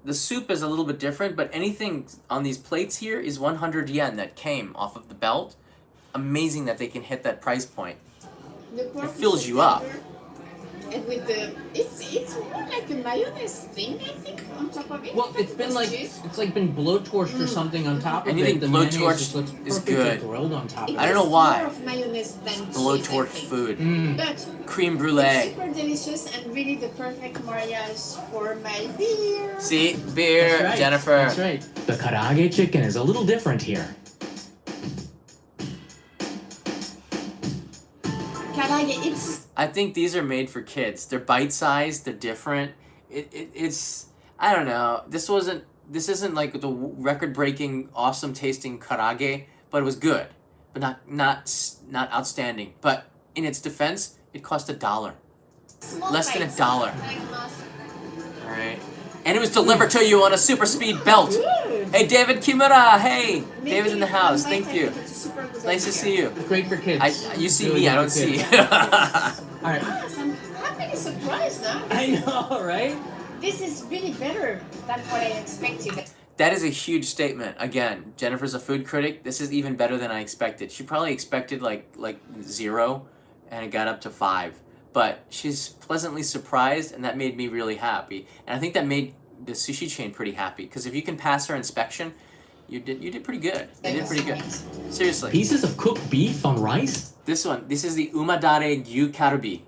Speaker 1: The soup is a little bit different, but anything on these plates here is 100 yen that came off of the belt. Amazing that they can hit that price point.
Speaker 2: The pork
Speaker 1: It fills
Speaker 2: is
Speaker 1: you up.
Speaker 2: tender, and with the it's more like a mayonnaise thing, I think, on top of it.
Speaker 3: Well, it's been like
Speaker 2: cheese.
Speaker 3: it's like been blowtorched or something on top of
Speaker 1: Anything
Speaker 3: it. The mayonnaise
Speaker 1: blowtorched
Speaker 3: just looks
Speaker 1: is
Speaker 3: perfectly
Speaker 1: good.
Speaker 3: grilled on top of
Speaker 1: I don't
Speaker 3: it.
Speaker 1: know why.
Speaker 2: More of mayonnaise than cheese, I
Speaker 1: Blowtorch
Speaker 2: think.
Speaker 1: food.
Speaker 2: But
Speaker 1: Cream
Speaker 2: it's
Speaker 1: brulee.
Speaker 2: super delicious and really the perfect mariage for my beer.
Speaker 1: See? Beer,
Speaker 3: That's right.
Speaker 1: Jennifer.
Speaker 3: That's right.
Speaker 5: The karaage chicken is a little different here.
Speaker 2: Karaage, it's
Speaker 1: I think these are made for kids. They're bite-sized. They're different. It's I don't know. This isn't like the record-breaking, awesome-tasting karaage, but it was good, but not outstanding. But in its defense, it cost $1.
Speaker 2: small
Speaker 1: Less than
Speaker 2: bites.
Speaker 1: $1. All right, and it was delivered to you on a super speed belt.
Speaker 2: Good.
Speaker 1: Hey, David Kimura. Hey,
Speaker 2: Maybe
Speaker 1: David's in the
Speaker 2: one
Speaker 1: house.
Speaker 2: bite,
Speaker 1: Thank
Speaker 2: I
Speaker 1: you.
Speaker 2: think it's a super good
Speaker 1: Nice to
Speaker 2: idea.
Speaker 1: see you.
Speaker 3: It's great for kids.
Speaker 1: You see
Speaker 3: Really
Speaker 1: me. I
Speaker 3: good
Speaker 1: don't
Speaker 3: for
Speaker 1: see.
Speaker 3: kids.
Speaker 1: You.
Speaker 3: All right.
Speaker 2: Yes, I'm happily surprised now.
Speaker 3: I know, right?
Speaker 2: This is really better than what I expected.
Speaker 1: That is a huge statement. Again, Jennifer's a food critic. This is even better than I expected. She probably expected like 0, and it got up to 5. But she's pleasantly surprised, and that made me really happy. And I think that made the sushi chain pretty happy because if you can pass her inspection, you did pretty good. You did pretty good. Seriously.
Speaker 5: Pieces of cooked beef on rice?
Speaker 1: This is the umadare gyu karubi,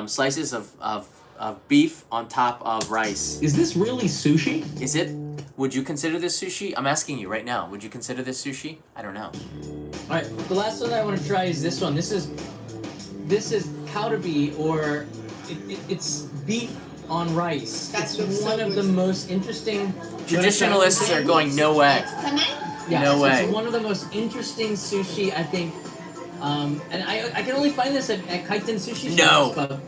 Speaker 1: slices of beef on top of rice.
Speaker 5: Is this really sushi?
Speaker 1: Is it? Would you consider this sushi? I'm asking you right now. Would you consider this sushi? I don't know.
Speaker 3: All right. The last one I want to try is this one. This is karubi, or it's beef on rice.
Speaker 2: That
Speaker 3: It's
Speaker 2: looks so
Speaker 3: one of
Speaker 2: good.
Speaker 3: the most interesting.
Speaker 1: Traditionalists are going no way.
Speaker 2: Can I?
Speaker 3: Yeah,
Speaker 1: No way.
Speaker 3: It's one of the most interesting sushi, I think. And I can only find this at kaiten sushi shops.
Speaker 1: No.
Speaker 3: But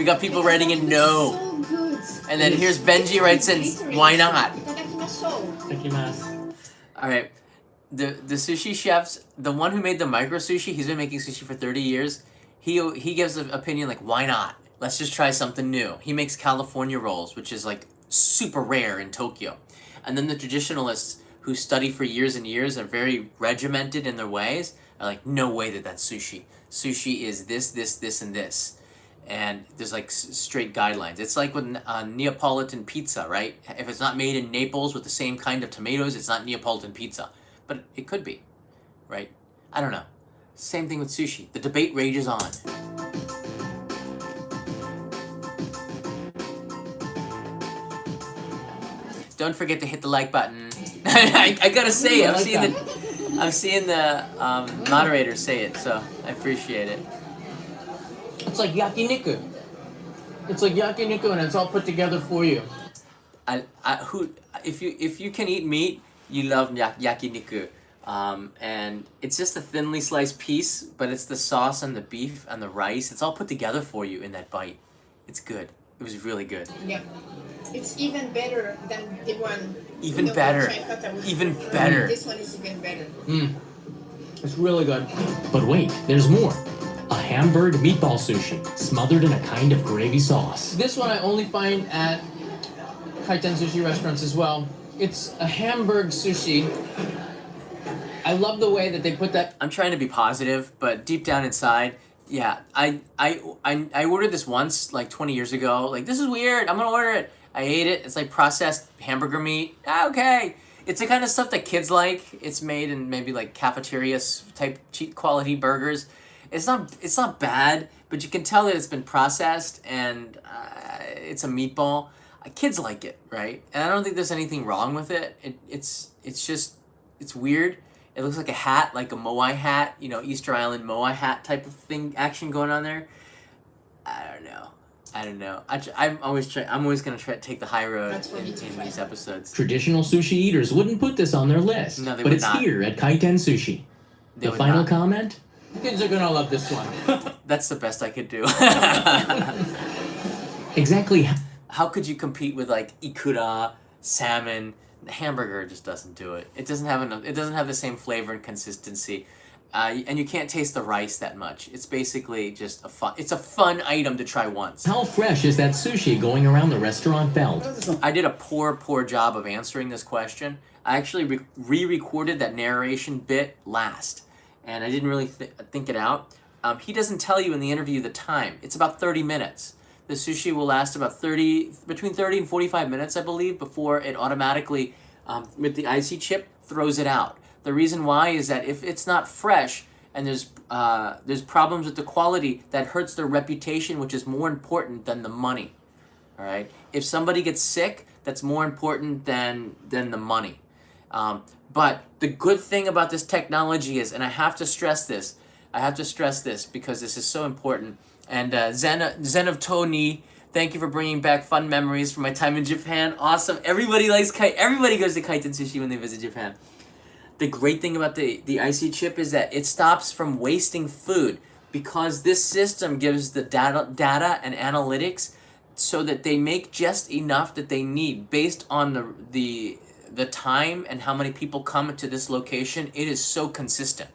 Speaker 1: We got people
Speaker 2: Because
Speaker 1: writing
Speaker 2: that
Speaker 1: in
Speaker 2: looks
Speaker 1: no.
Speaker 2: So good.
Speaker 1: And then here's Benji writes in, why not?
Speaker 2: いただきましょう。
Speaker 3: Takimasu.
Speaker 1: All right, the sushi chefs, the one who made the micro sushi, he's been making sushi for 30 years. He gives an opinion like, why not? Let's just try something new. He makes California rolls, which is like super rare in Tokyo. And then the traditionalists who study for years and years are very regimented in their ways are like, no way that that's sushi. Sushi is this, this, this, and this. And there's like straight guidelines. It's like with Neapolitan pizza, right? If it's not made in Naples with the same kind of tomatoes, it's not Neapolitan pizza. But it could be, right? I don't know. Same thing with sushi. The debate rages on. Don't forget to hit the like button. I gotta say it. I'm seeing the moderators say it, so I appreciate it.
Speaker 3: It's like yakiniku. It's like yakiniku, and it's all put together for you.
Speaker 1: If you can eat meat, you love yakiniku. And it's just a thinly sliced piece, but it's the sauce and the beef and the rice. It's all put together for you in that bite. It's good. It was really good.
Speaker 2: Yeah. It's even better than the one.
Speaker 1: Even
Speaker 2: which
Speaker 1: better.
Speaker 2: I thought I would
Speaker 1: Even
Speaker 2: prefer.
Speaker 1: better.
Speaker 2: This one is even better.
Speaker 3: It's really good.
Speaker 5: But wait, there's more. A hamburg meatball sushi, smothered in a kind of gravy sauce.
Speaker 3: This one I only find at kaiten sushi restaurants as well. It's a Hamburg sushi. I love the way that they put that.
Speaker 1: I'm trying to be positive, but deep down inside, yeah, I ordered this once, like 20 years ago. Like, this is weird. I'm gonna order it. I ate it. It's like processed hamburger meat. Okay. It's the kind of stuff that kids like. It's made in maybe like cafeteria type cheap quality burgers. It's not bad, but you can tell that it's been processed and it's a meatball. Kids like it, right? And I don't think there's anything wrong with it. It's just weird. It looks like a hat, like a Moai hat, Easter Island Moai hat type of thing, action going on there. I don't know. I'm always gonna try to take the high road in these episodes.
Speaker 5: Traditional sushi eaters wouldn't put this on their list,
Speaker 1: No, they
Speaker 5: but
Speaker 1: would
Speaker 5: it's
Speaker 1: not.
Speaker 5: here at Kaiten Sushi.
Speaker 1: They
Speaker 5: The
Speaker 1: would
Speaker 5: final
Speaker 1: not.
Speaker 5: comment?
Speaker 3: Kids are gonna love this one.
Speaker 1: That's the best I could do.
Speaker 5: Exactly.
Speaker 1: How could you compete with like ikura, salmon? The hamburger just doesn't do it. It doesn't have enough. It doesn't have the same flavor and consistency, and you can't taste the rice that much. It's basically just It's a fun item to try once.
Speaker 5: How fresh is that sushi going around the restaurant belt?
Speaker 1: I did a poor job of answering this question. I actually re-recorded that narration bit last, and I didn't really think it out. He doesn't tell you in the interview the time. It's about 30 minutes. The sushi will last about between 30 and 45 minutes, I believe, before it automatically, with the IC chip, throws it out. The reason why is that if it's not fresh and there's problems with the quality, that hurts their reputation, which is more important than the money. All right. If somebody gets sick, that's more important than the money. But the good thing about this technology is, and I have to stress this because this is so important. And Zen of Tony, thank you for bringing back fun memories from my time in Japan. Awesome. Everybody likes everybody goes to Kaiten Sushi when they visit Japan. The great thing about the IC chip is that it stops from wasting food because this system gives the data and analytics so that they make just enough that they need based on the time and how many people come to this location. It is so consistent.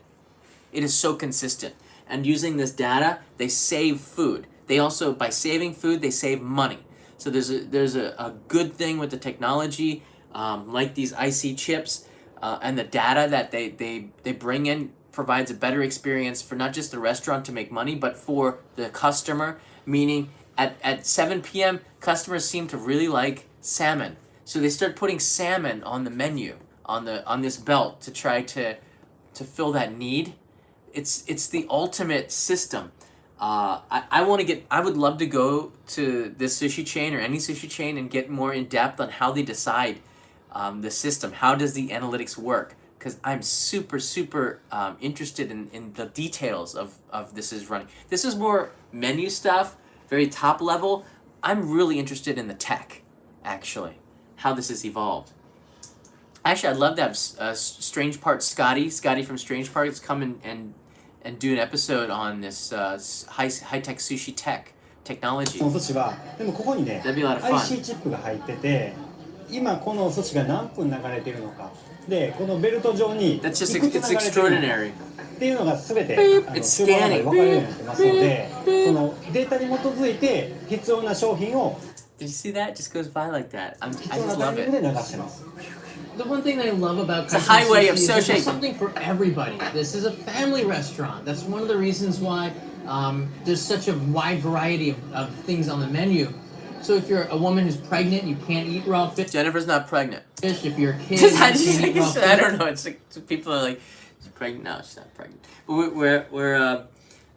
Speaker 1: And using this data, they save food. They also, by saving food, they save money. So there's a good thing with the technology, like these IC chips, and the data that they bring in provides a better experience for not just the restaurant to make money, but for the customer. Meaning, at 7 p.m., customers seem to really like salmon, so they start putting salmon on the menu on this belt to try to fill that need. It's the ultimate system. I would love to go to this sushi chain or any sushi chain and get more in depth on how they decide the system. How does the analytics work? Because I'm super interested in the details of this is running. This is more menu stuff, very top level. I'm really interested in the tech, actually, how this has evolved. Actually, I'd love to have Strange Parts Scotty from Strange Parts come and do an episode on this high-tech sushi tech technology.
Speaker 4: そのお寿司はでもここにね
Speaker 1: That'd be a lot of fun.
Speaker 4: IC チップが入ってて今このお寿司が何分流れてるのかでこのベルト上にいく
Speaker 1: That's
Speaker 4: つ
Speaker 1: just
Speaker 4: 流れて
Speaker 1: it's
Speaker 4: るのか
Speaker 1: extraordinary.
Speaker 4: っていうのが全て
Speaker 1: It's
Speaker 4: 注文の中で
Speaker 1: scanning.
Speaker 4: 分かるようになってますのでそのデータに基づいて必要な商品を
Speaker 1: Did you see that? It just goes by like that. I
Speaker 4: 必
Speaker 1: just
Speaker 4: 要なタ
Speaker 1: love
Speaker 4: イミング
Speaker 1: it.
Speaker 4: で流してます
Speaker 3: The one thing that I love about
Speaker 1: It's a
Speaker 3: kaiten
Speaker 1: highway of
Speaker 3: sushi is that
Speaker 1: sushi.
Speaker 3: there's something for everybody. This is a family restaurant. That's one of the reasons why there's such a wide variety of things on the menu. So if you're a woman who's pregnant, you can't eat raw fish.
Speaker 1: Jennifer's not pregnant.
Speaker 3: If you're a kid, you
Speaker 1: I,
Speaker 3: can't eat raw fish.
Speaker 1: I don't know. It's like people are like, she's pregnant. No, she's not pregnant. But we're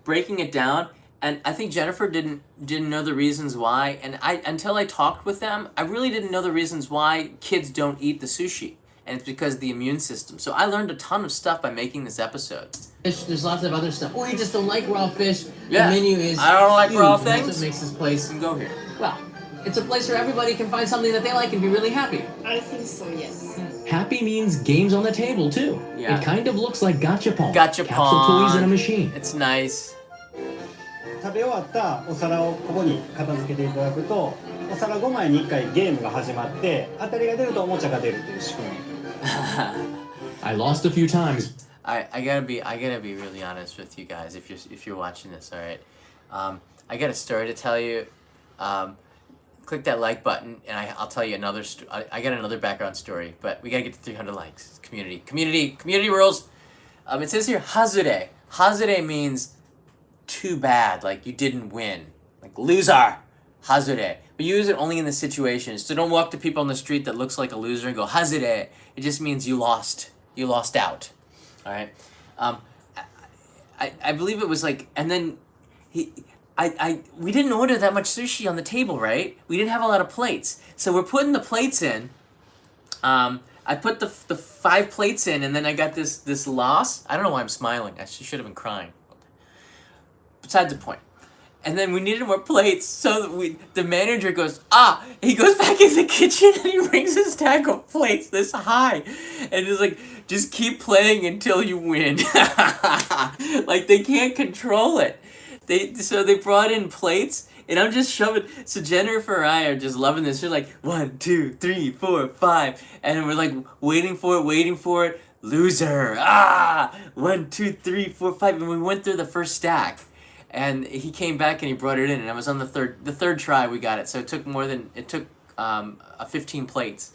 Speaker 1: breaking it down, and I think Jennifer didn't know the reasons why. And until I talked with them, I really didn't know the reasons why kids don't eat the sushi, and it's because of the immune system. So I learned a ton of stuff by making this episode.
Speaker 3: There's lots of other stuff. Or you just don't like raw fish.
Speaker 1: Yeah.
Speaker 3: The menu is
Speaker 1: I don't like
Speaker 3: huge,
Speaker 1: raw
Speaker 3: and that's
Speaker 1: things.
Speaker 3: what makes this place,
Speaker 1: You can go here.
Speaker 3: well, it's a place where everybody can find something that they like and be really happy.
Speaker 2: I think so, yes.
Speaker 5: Happy means games on the table too.
Speaker 1: Yeah.
Speaker 5: It kind of looks like gachapon.
Speaker 1: Gachapon.
Speaker 5: Capsule toys in a machine.
Speaker 1: It's nice.
Speaker 4: 食べ終わったお皿をここに片付けていただくとお皿5枚に1回ゲームが始まって当たりが出るとおもちゃが出るという仕組み
Speaker 5: I lost a few times.
Speaker 1: I gotta be really honest with you guys if you're watching this, all right. I got a story to tell you. Click that like button and I'll tell you another I got another background story, but we gotta get to 300 likes. Community rules. It says here hazure. Hazure means too bad, like you didn't win, like loser. Hazure. But you use it only in the situation. So don't walk to people on the street that looks like a loser and go hazure. It just means you lost. You lost out. All right. I believe it was like, and then we didn't order that much sushi on the table, right? We didn't have a lot of plates, so we're putting the plates in. I put the 5 plates in, and then I got this loss. I don't know why I'm smiling. I should have been crying. Besides the point. And then we needed more plates, so the manager goes, he goes back in the kitchen and he rings his stack of plates this high. And he's like, just keep playing until you win. Like, they can't control it. So they brought in plates, and I'm just shoving. So Jennifer and I are just loving this. We're like, 1, 2, 3, 4, 5. And we're like, waiting for it. Loser. 1, 2, 3, 4, 5. And we went through the first stack. And he came back and he brought it in, and I was on the third try we got it. So it took 15 plates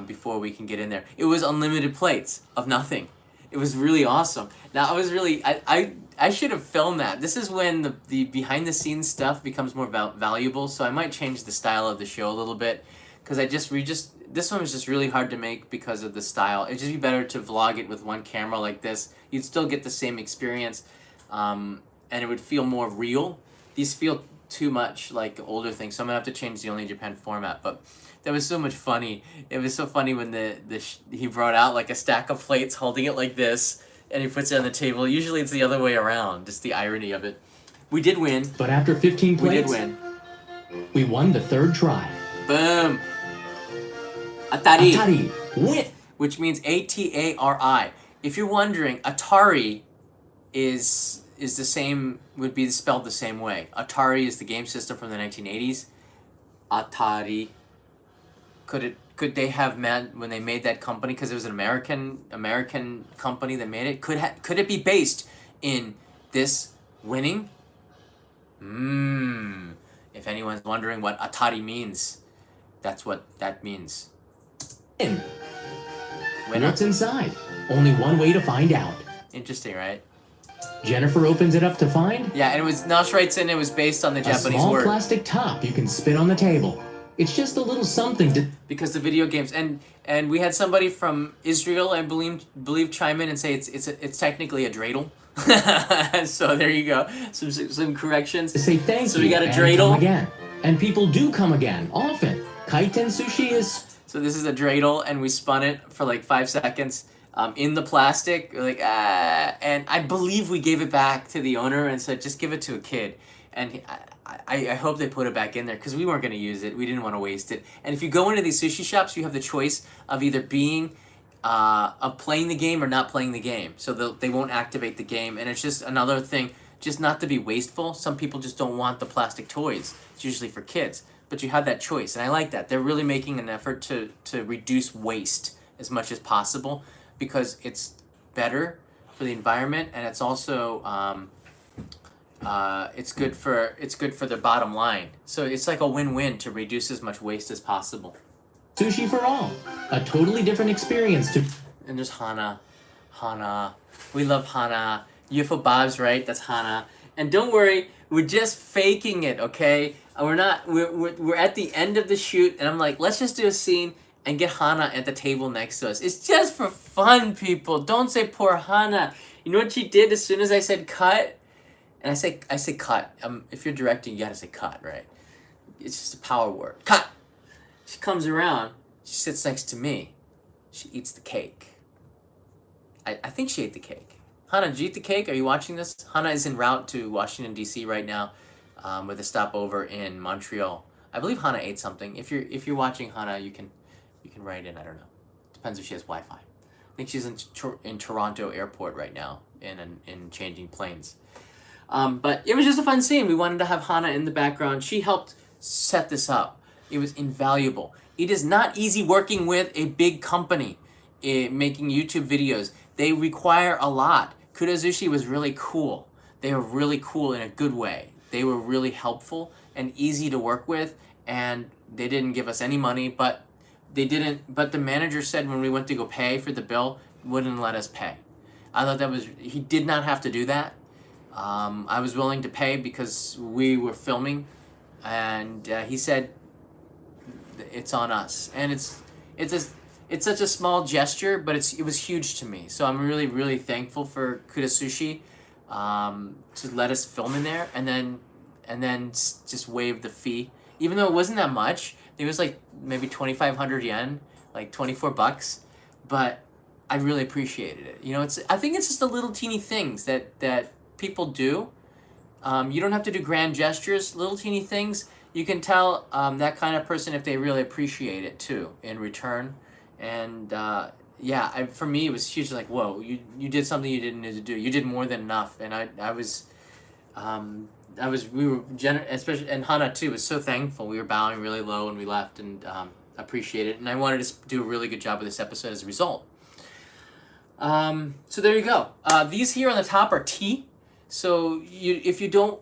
Speaker 1: before we can get in there. It was unlimited plates of nothing. It was really awesome. Now I was really I should have filmed that. This is when the behind the scenes stuff becomes more valuable. So I might change the style of the show a little bit because this one was just really hard to make because of the style. It'd just be better to vlog it with one camera like this. You'd still get the same experience. And it would feel more real. These feel too much like older things, so I'm gonna have to change the Only Japan format. But that was so much funny. It was so funny when he brought out like a stack of plates, holding it like this, and he puts it on the table. Usually it's the other way around. Just the irony of it. We did win.
Speaker 5: But after 15
Speaker 1: We did
Speaker 5: plates,
Speaker 1: win.
Speaker 5: we won the third try.
Speaker 1: Boom. Atari.
Speaker 5: Atari, win!
Speaker 1: Which means Atari. If you're wondering, Atari is the same, would be spelled the same way. Atari is the game system from the 1980s. Atari. Could they have meant when they made that company, because it was an American company that made it, could it be based in this winning? If anyone's wondering what Atari means, that's what that means.
Speaker 5: Win.
Speaker 1: Winner?
Speaker 5: What's inside? Only one way to find out.
Speaker 1: Interesting, right?
Speaker 5: Jennifer opens it up to find
Speaker 1: Yeah, and it was, Nosh writes in, it was based on the
Speaker 5: a
Speaker 1: Japanese
Speaker 5: small
Speaker 1: word.
Speaker 5: plastic top you can spin on the table. It's just a little something to...
Speaker 1: Because the video games, and we had somebody from Israel, I believe chime in and say it's technically a dreidel. So there you go, some corrections.
Speaker 5: to say thank
Speaker 1: So
Speaker 5: you
Speaker 1: we got a
Speaker 5: and
Speaker 1: dreidel.
Speaker 5: come again. And people do come again, often. Kaiten sushi is...
Speaker 1: So this is a dreidel, and we spun it for like 5 seconds in the plastic. We're like, and I believe we gave it back to the owner and said, just give it to a kid. And I hope they put it back in there because we weren't going to use it. We didn't want to waste it. And if you go into these sushi shops, you have the choice of either of playing the game or not playing the game. So they won't activate the game, and it's just another thing just not to be wasteful. Some people just don't want the plastic toys. It's usually for kids, but you have that choice, and I like that. They're really making an effort to reduce waste as much as possible because it's better for the environment, and it's also it's good for their bottom line. So it's like a win-win to reduce as much waste as possible.
Speaker 5: Sushi for all. A totally different experience to
Speaker 1: And there's Hana. We love Hana. UFO Bob's right. That's Hana. And don't worry, we're just faking it, okay? We're not. We're at the end of the shoot, and I'm like, let's just do a scene and get Hana at the table next to us. It's just for fun, people. Don't say poor Hana. You know what she did as soon as I said cut? And I say cut. If you're directing, you gotta say cut, right? It's just a power word. Cut. She comes around. She sits next to me. She eats the cake. I think she ate the cake. Hana, did you eat the cake? Are you watching this? Hana is en route to Washington, D.C. right now with a stopover in Montreal. I believe Hana ate something. If you're watching Hana, you can write in. I don't know. Depends if she has Wi-Fi. I think she's in Toronto airport right now in changing planes. But it was just a fun scene. We wanted to have Hana in the background. She helped set this up. It was invaluable. It is not easy working with a big company making YouTube videos. They require a lot. Kudazushi was really cool. They were really cool in a good way. They were really helpful and easy to work with, and they didn't give us any money, but the manager said when we went to go pay for the bill, wouldn't let us pay. I thought he did not have to do that. I was willing to pay because we were filming, and he said it's on us. And it's such a small gesture, but it was huge to me. So I'm really, really thankful for Kudasushi to let us film in there, and then just waive the fee, even though it wasn't that much. It was like maybe 2,500 yen, like $24, but I really appreciated it. You know, I think it's just the little teeny things that people do. You don't have to do grand gestures. Little teeny things. You can tell that kind of person if they really appreciate it too in return. And for me, it was huge. Like, whoa, you did something you didn't need to do. You did more than enough. And we were generous, especially, and Hana too was so thankful. We were bowing really low and we left and appreciate it. And I wanted to do a really good job with this episode as a result. So there you go. These here on the top are tea. So if you don't,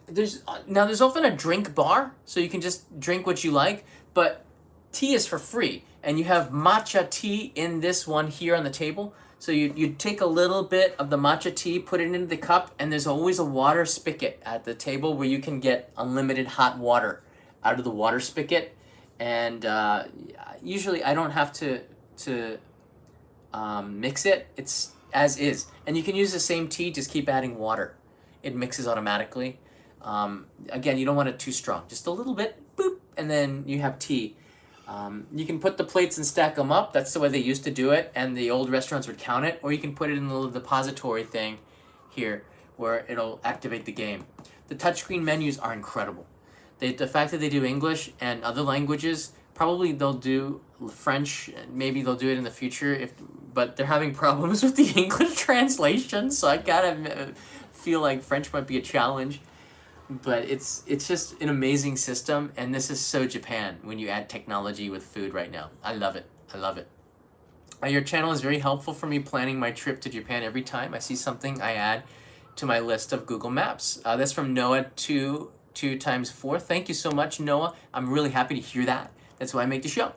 Speaker 1: there's often a drink bar, so you can just drink what you like, but tea is for free. And you have matcha tea in this one here on the table. So you take a little bit of the matcha tea, put it into the cup, and there's always a water spigot at the table where you can get unlimited hot water out of the water spigot. And usually I don't have to mix it. It's as is. And you can use the same tea, just keep adding water. It mixes automatically. Again, you don't want it too strong. Just a little bit, boop, and then you have tea. You can put the plates and stack them up. That's the way they used to do it, and the old restaurants would count it. Or you can put it in the little depository thing here where it'll activate the game. The touchscreen menus are incredible. The fact that they do English and other languages, probably they'll do French, maybe they'll do it in the future, but they're having problems with the English translation, so I gotta feel like French might be a challenge. But it's just an amazing system, and this is so Japan when you add technology with food right now. I love it. I love it. Your channel is very helpful for me planning my trip to Japan. Every time I see something, I add to my list of Google Maps. That's from Noah 2x4. Thank you so much, Noah. I'm really happy to hear that. That's why I make the show.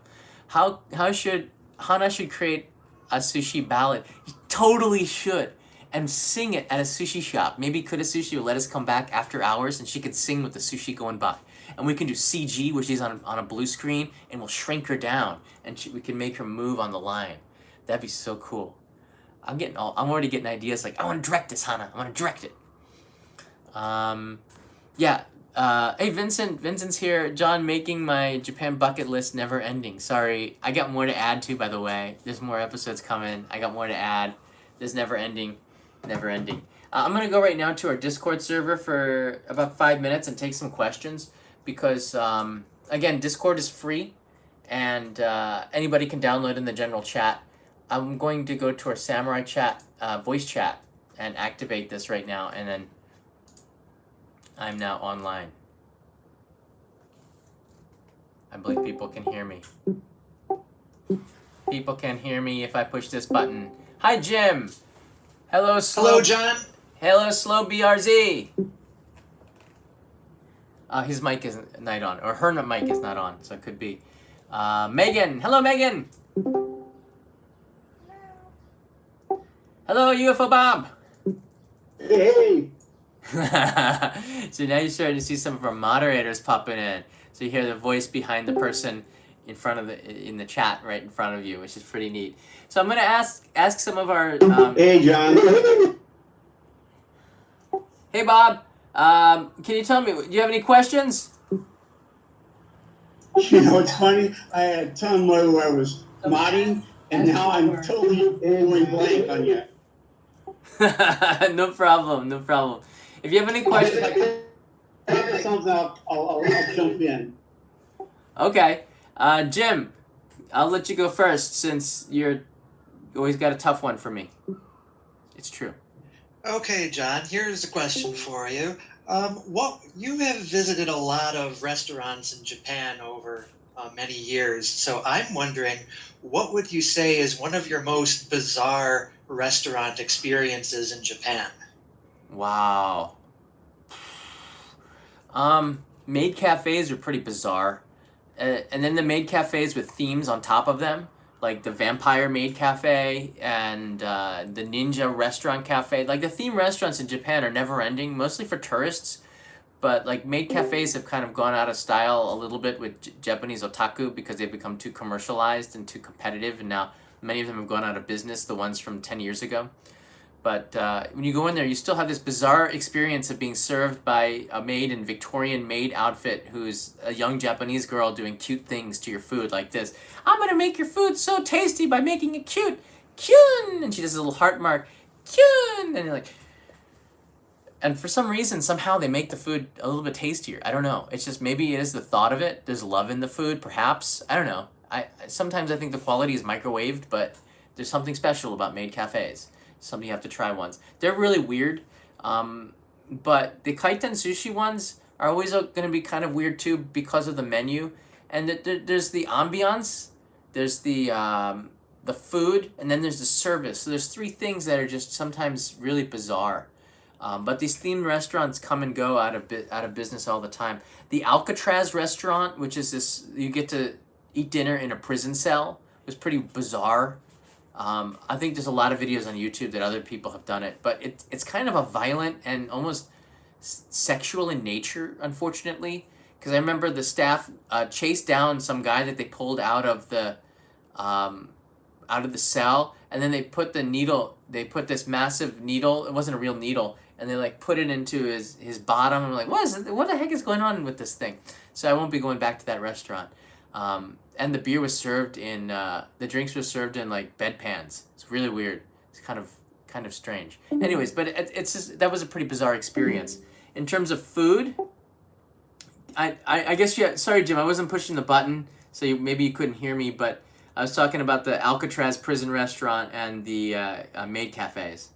Speaker 1: How should Hana create a sushi ballad? He totally should. And sing it at a sushi shop. Maybe Kudasushi will let us come back after hours and she could sing with the sushi going by. And we can do CG, which is on a blue screen, and we'll shrink her down and we can make her move on the line. That'd be so cool. I'm already getting ideas like, I want to direct this, Hana. I want to direct it. Hey, Vincent's here. John, making my Japan bucket list never ending. Sorry, I got more to add too, by the way. There's more episodes coming. I got more to add. There's never ending. I'm going to go right now to our Discord server for about 5 minutes and take some questions because, again, Discord is free and anybody can download in the general chat. I'm going to go to our Samurai chat, voice chat, and activate this right now, and then I'm now online. I believe people can hear me. People can hear me if I push this button. Hi, Jim. Hello,
Speaker 6: Hello, John.
Speaker 1: Hello, Slow BRZ. His mic isn't not on, or her mic is not on, so it could be. Megan. Hello, Megan. Hello, UFO Bob.
Speaker 7: Hey.
Speaker 1: So now you're starting to see some of our moderators popping in. So you hear the voice behind the person in front of in the chat right in front of you, which is pretty neat. So I'm gonna ask some of our.
Speaker 7: Hey, John.
Speaker 1: Hey, Bob. Can you tell me? Do you have any questions?
Speaker 7: You know, it's funny. I had a ton more where I was modding, and now I'm totally going blank on you.
Speaker 1: No problem. No problem. If you have any questions,
Speaker 7: Something I'll jump in.
Speaker 1: okay. Jim, I'll let you go first since you're always got a tough one for me. It's true.
Speaker 6: Okay, John, here's a question for you. What you have visited a lot of restaurants in Japan over many years, so I'm wondering, what would you say is one of your most bizarre restaurant experiences in Japan?
Speaker 1: Wow. Maid cafes are pretty bizarre. And then the maid cafes with themes on top of them, like the vampire maid cafe and the ninja restaurant cafe. Like the theme restaurants in Japan are never ending, mostly for tourists. But like maid cafes have kind of gone out of style a little bit with Japanese otaku because they've become too commercialized and too competitive, and now many of them have gone out of business, the ones from 10 years ago. But when you go in there, you still have this bizarre experience of being served by a maid in Victorian maid outfit who's a young Japanese girl doing cute things to your food like this. I'm going to make your food so tasty by making it cute. Kyun! And she does a little heart mark. Kyun! And you're like... And for some reason, somehow they make the food a little bit tastier. I don't know. It's just maybe it is the thought of it. There's love in the food, perhaps. I don't know. Sometimes I think the quality is microwaved, but there's something special about maid cafes. Something you have to try once. They're really weird, but the kaiten sushi ones are always going to be kind of weird too because of the menu. And there's the ambiance, there's the food, and then there's the service. So there's three things that are just sometimes really bizarre. But these themed restaurants come and go out of business all the time. The Alcatraz restaurant, which is this, you get to eat dinner in a prison cell, was pretty bizarre. I think there's a lot of videos on YouTube that other people have done it, but it's kind of a violent and almost sexual in nature, unfortunately. Because I remember the staff chased down some guy that they pulled out of the cell, and then they put this massive needle. It wasn't a real needle, and they like put it into his bottom. I'm like, what the heck is going on with this thing? So I won't be going back to that restaurant. And the beer was served in, the drinks were served in like bedpans. It's really weird. It's kind of strange. Anyways, but it's just, that was a pretty bizarre experience. In terms of food, I guess sorry Jim, I wasn't pushing the button, so maybe you couldn't hear me, but I was talking about the Alcatraz prison restaurant and the maid cafes.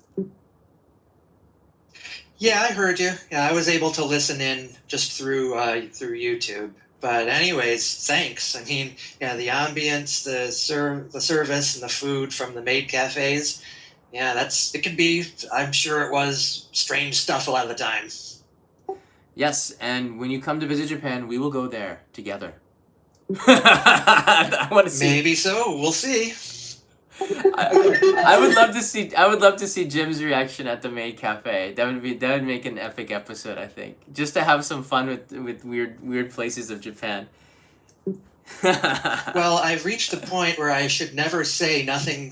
Speaker 6: Yeah, I heard you. Yeah, I was able to listen in just through YouTube. But anyways, thanks. I mean, yeah, the ambience, the service, and the food from the maid cafes. Yeah, it can be. I'm sure it was strange stuff a lot of the time.
Speaker 1: Yes, and when you come to visit Japan, we will go there together. I want to see.
Speaker 6: Maybe so. We'll see.
Speaker 1: I would love to see Jim's reaction at the maid cafe. That would make an epic episode, I think. Just to have some fun with weird places of Japan.
Speaker 6: Well, I've reached the point where I should never say nothing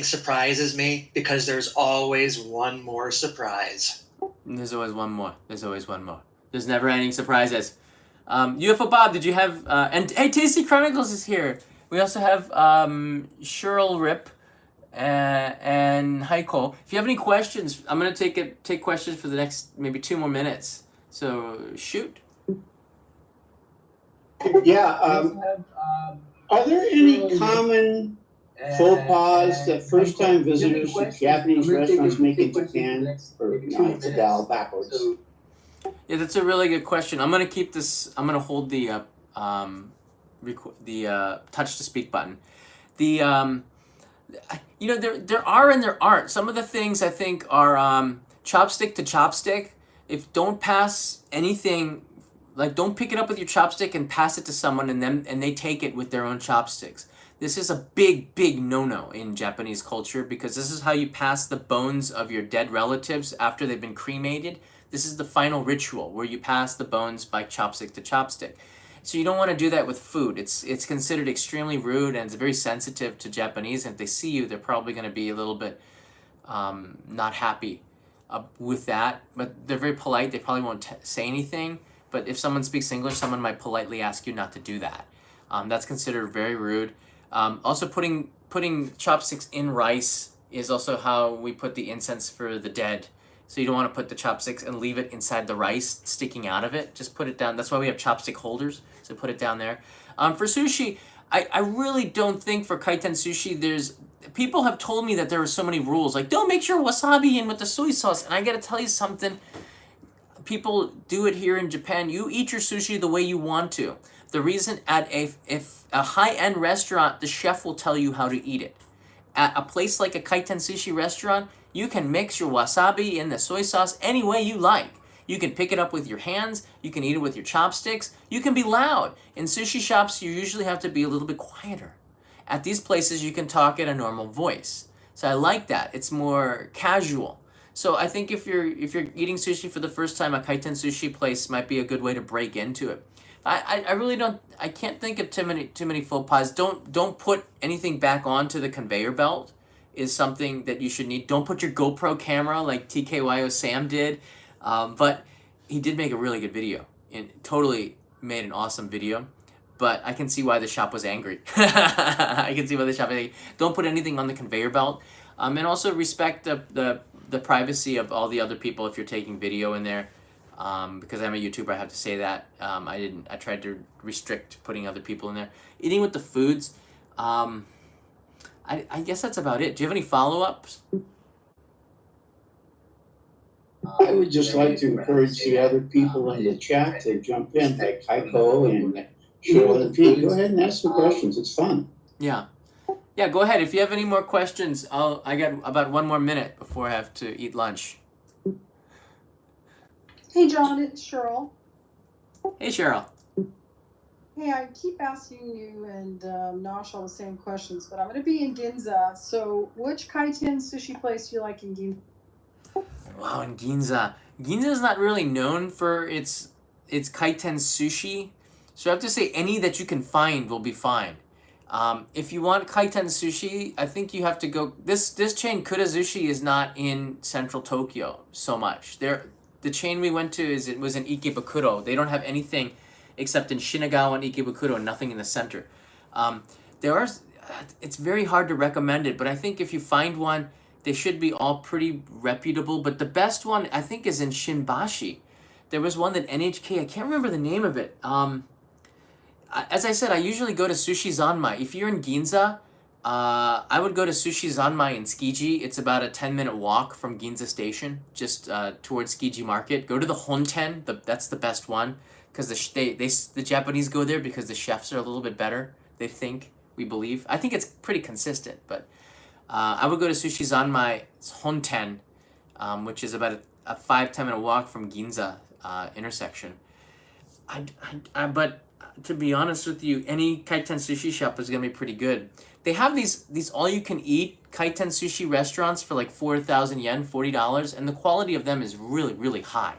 Speaker 6: surprises me, because there's always one more surprise.
Speaker 1: There's always one more. There's never ending surprises. UFO Bob, did you have and hey, Tasty Chronicles is here. We also have Cheryl Rip and Heiko. If you have any questions, I'm gonna take questions for the next maybe 2 more minutes. So shoot.
Speaker 7: Yeah. Are there any common faux pas that first-time visitors to Japanese restaurants make in Japan? Or, it's dial backwards.
Speaker 1: Yeah, that's a really good question. I'm gonna keep this. I'm gonna hold the touch to speak button. The there are and there aren't. Some of the things I think are chopstick to chopstick. If don't pass anything, like don't pick it up with your chopstick and pass it to someone and they take it with their own chopsticks. This is a big no-no in Japanese culture because this is how you pass the bones of your dead relatives after they've been cremated. This is the final ritual where you pass the bones by chopstick to chopstick. So you don't want to do that with food. It's considered extremely rude and it's very sensitive to Japanese. And if they see you, they're probably going to be a little bit not happy with that. But they're very polite. They probably won't say anything. But if someone speaks English, someone might politely ask you not to do that. That's considered very rude. Also, putting chopsticks in rice is also how we put the incense for the dead. So you don't want to put the chopsticks and leave it inside the rice sticking out of it. Just put it down. That's why we have chopstick holders. So put it down there. For sushi, I really don't think for kaiten sushi people have told me that there are so many rules. Like, don't mix your wasabi in with the soy sauce. And I got to tell you something. People do it here in Japan. You eat your sushi the way you want to. The reason if a high-end restaurant, the chef will tell you how to eat it. At a place like a kaiten sushi restaurant, you can mix your wasabi and the soy sauce any way you like. You can pick it up with your hands. You can eat it with your chopsticks. You can be loud. In sushi shops, you usually have to be a little bit quieter. At these places, you can talk at a normal voice. So I like that. It's more casual. So I think if you're eating sushi for the first time, a kaiten sushi place might be a good way to break into it. I really don't. I can't think of too many faux pas. Don't put anything back onto the conveyor belt. Is something that you should need. Don't put your GoPro camera like TKYO Sam did, but he did make a really good video and totally made an awesome video. But I can see why the shop was angry. I can see why the shop was angry. Don't put anything on the conveyor belt, and also respect the privacy of all the other people if you're taking video in there. Because I'm a YouTuber, I have to say that. I tried to restrict putting other people in there. Eating with the foods. I guess that's about it. Do you have any follow-ups?
Speaker 7: I would just like to encourage the other people in the chat to jump in, like Kaiko and Cheryl and Pete. Go ahead and ask the questions. It's fun.
Speaker 1: Yeah. Yeah, go ahead. If you have any more questions, I got about 1 more minute before I have to eat lunch.
Speaker 8: Hey, John, it's Cheryl.
Speaker 1: Hey, Cheryl.
Speaker 8: Hey, I keep asking you and Nosh all the same questions, but I'm going to be in Ginza. So, which kaiten sushi place do you like in Ginza?
Speaker 1: Wow, in Ginza. Ginza is not really known for its kaiten sushi, so I have to say any that you can find will be fine. If you want kaiten sushi, I think you have to go. This chain Kurazushi is not in central Tokyo so much. The chain we went to was in Ikebukuro. They don't have anything except in Shinagawa and Ikebukuro, and nothing in the center. It's very hard to recommend it, but I think if you find one, they should be all pretty reputable. But the best one, I think, is in Shinbashi. There was one that NHK, I can't remember the name of it. As I said, I usually go to Sushi Zanmai. If you're in Ginza, I would go to Sushi Zanmai in Tsukiji. It's about a 10-minute walk from Ginza Station, just towards Tsukiji Market. Go to the Honten. That's the best one, because the Japanese go there because the chefs are a little bit better. They think, we believe. I think it's pretty consistent, but I would go to Sushi Zanmai's Honten, which is about a 5-10-minute walk from Ginza intersection. But to be honest with you, any kaiten sushi shop is going to be pretty good. They have these all-you-can-eat kaiten sushi restaurants for like 4,000 yen, $40, and the quality of them is really, really high.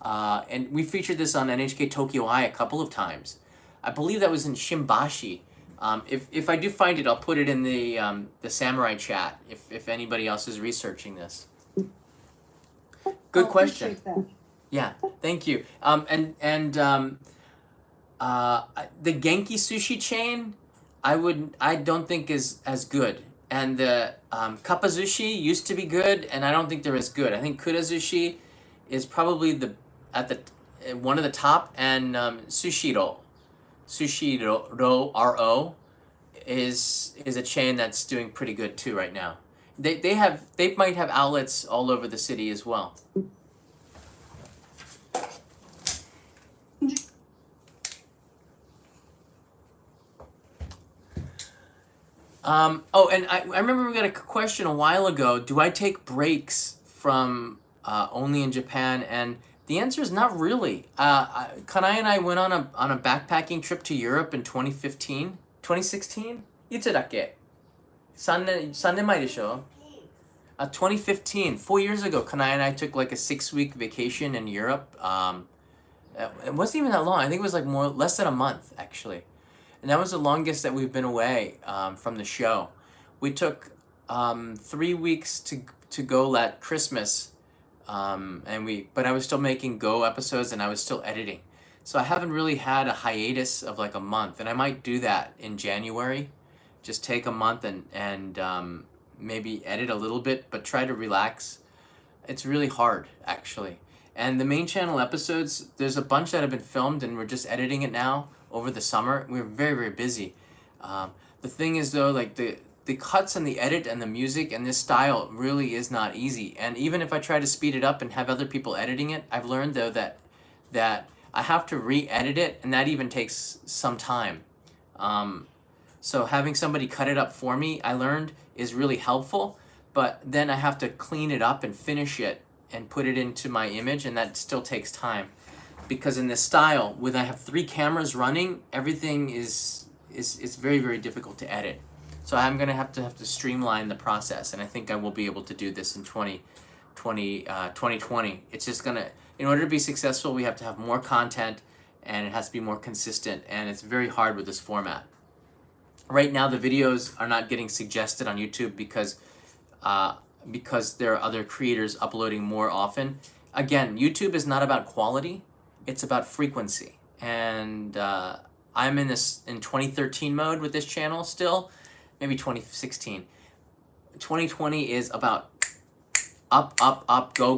Speaker 1: And we featured this on NHK Tokyo Eye a couple of times. I believe that was in Shimbashi. If I do find it, I'll put it in the Samurai chat if anybody else is researching this. Good question.
Speaker 8: That.
Speaker 1: Yeah, thank you. The Genki sushi chain, I don't think is as good. And the Kappazushi used to be good, and I don't think they're as good. I think Kurazushi is probably one of the top, and Sushiro RO is a chain that's doing pretty good too right now. They might have outlets all over the city as well. Oh, and I remember we got a question a while ago. Do I take breaks from only in Japan? And the answer is not really. Kanai and I went on a backpacking trip to Europe in 2015, 2016. いつだっけ? 3年前でしょ? 2015, 4 years ago, Kanai and I took like a 6-week vacation in Europe. It wasn't even that long. I think it was like less than a month actually. And that was the longest that we've been away from the show. We took 3 weeks to go at Christmas, but I was still making Go episodes and I was still editing. So I haven't really had a hiatus of like a month, and I might do that in January. Just take a month and maybe edit a little bit, but try to relax. It's really hard actually. And the main channel episodes, there's a bunch that have been filmed and we're just editing it now. Over the summer, we were very, very busy. The thing is though, like the cuts and the edit and the music and this style really is not easy. And even if I try to speed it up and have other people editing it, I've learned though that I have to re-edit it, and that even takes some time. So having somebody cut it up for me, I learned, is really helpful, but then I have to clean it up and finish it and put it into my image, and that still takes time. Because in this style, when I have 3 cameras running, everything is very, very difficult to edit. So I'm gonna have to streamline the process, and I think I will be able to do this in 2020. It's just gonna, in order to be successful, we have to have more content, and it has to be more consistent, and it's very hard with this format. Right now, the videos are not getting suggested on YouTube because there are other creators uploading more often. Again, YouTube is not about quality. It's about frequency, and I'm in 2013 mode with this channel still, maybe 2016. 2020 is about up, go,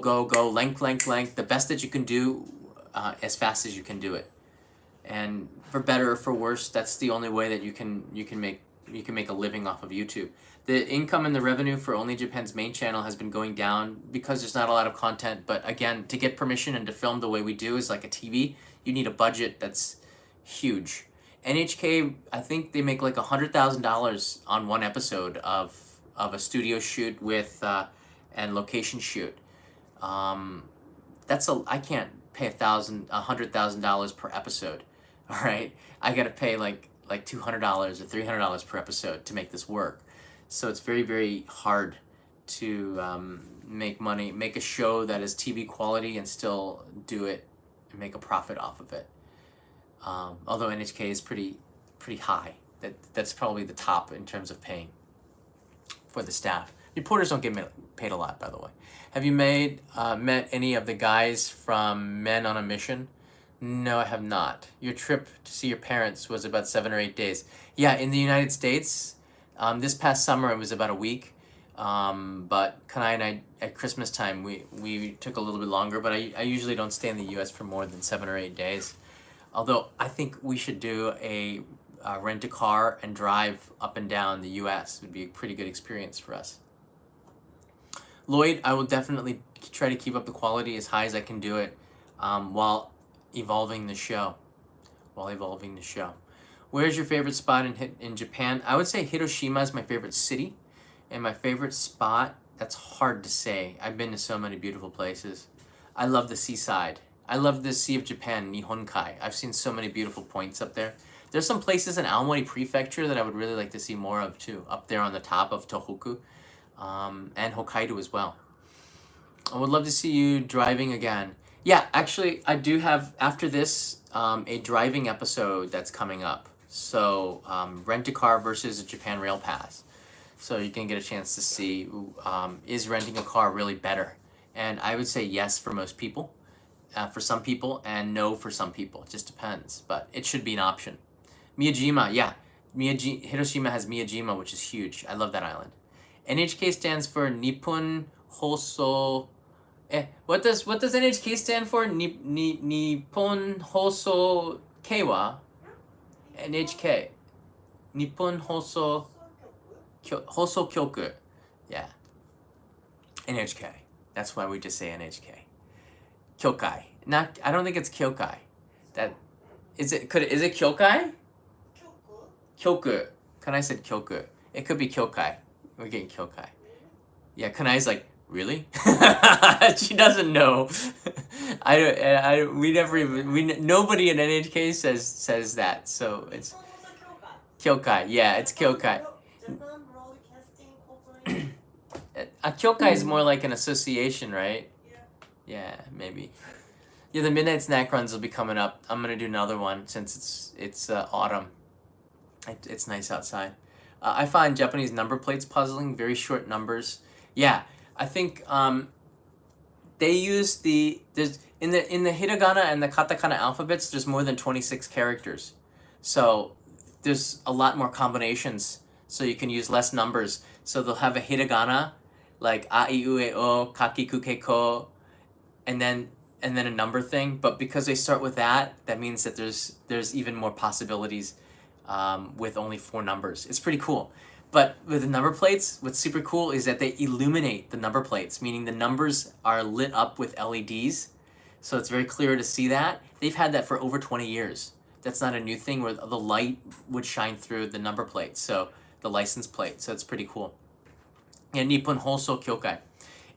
Speaker 1: length, the best that you can do as fast as you can do it. And for better or for worse, that's the only way that you can make a living off of YouTube. The income and the revenue for Only Japan's main channel has been going down because there's not a lot of content. But again, to get permission and to film the way we do is like a TV. You need a budget that's huge. NHK, I think they make like $100,000 on one episode of a studio shoot with and location shoot. I can't pay $100,000 per episode. All right, I gotta pay like $200 or $300 per episode to make this work. So it's very, very hard to make money, make a show that is TV quality and still do it and make a profit off of it. Although NHK is pretty high. That's probably the top in terms of paying for the staff. Reporters don't get paid a lot, by the way. Have you met any of the guys from Men on a Mission? No, I have not. Your trip to see your parents was about 7 or 8 days. Yeah, in the United States, this past summer it was about a week. But Kanai and I, at Christmas time, we took a little bit longer, but I usually don't stay in the US for more than 7 or 8 days. Although I think we should do rent a car and drive up and down the US. It would be a pretty good experience for us. Lloyd, I will definitely try to keep up the quality as high as I can do it while evolving the show. Where's your favorite spot in Japan? I would say Hiroshima is my favorite city. And my favorite spot, that's hard to say. I've been to so many beautiful places. I love the seaside. I love the Sea of Japan, Nihonkai. I've seen so many beautiful points up there. There's some places in Aomori Prefecture that I would really like to see more of too, up there on the top of Tohoku, and Hokkaido as well. I would love to see you driving again. Yeah, actually, I do have, after this, a driving episode that's coming up. So, rent a car versus a Japan Rail Pass. So you can get a chance to see, is renting a car really better? And I would say yes for most people, for some people, and no for some people. It just depends, but it should be an option. Miyajima, yeah. Hiroshima has Miyajima, which is huge. I love that island. NHK stands for Nippon Hoso... what does NHK stand for? Nippon Hoso Keiwa? NHK. Nippon Hoso Kyoku. Yeah. NHK. That's why we just say NHK. Kyokai. I don't think it's Kyokai. That is it. Is it kyokai? Kyoku. Kanai said kyoku. It could be kyokai. We're getting kyokai. Yeah, Kanai's like, really? She doesn't know. We never even, nobody in NHK says that. So it's kyokai. Yeah, it's kyokai. A kyokai is more like an association, right? Yeah, maybe. Yeah, the midnight snack runs will be coming up. I'm gonna do another one since it's autumn. It's nice outside. I find Japanese number plates puzzling. Very short numbers. Yeah, I think they use there's in the hiragana and the katakana alphabets. There's more than 26 characters, so there's a lot more combinations. So you can use less numbers. So they'll have a hiragana like a I U E O kaki ku ke ko, and then a number thing. But because they start with that means that there's even more possibilities with only 4 numbers. It's pretty cool. But with the number plates, what's super cool is that they illuminate the number plates, meaning the numbers are lit up with LEDs. So it's very clear to see that. They've had that for over 20 years. That's not a new thing where the light would shine through the number plate, so the license plate. So it's pretty cool. And Nippon Hoso Kyokai.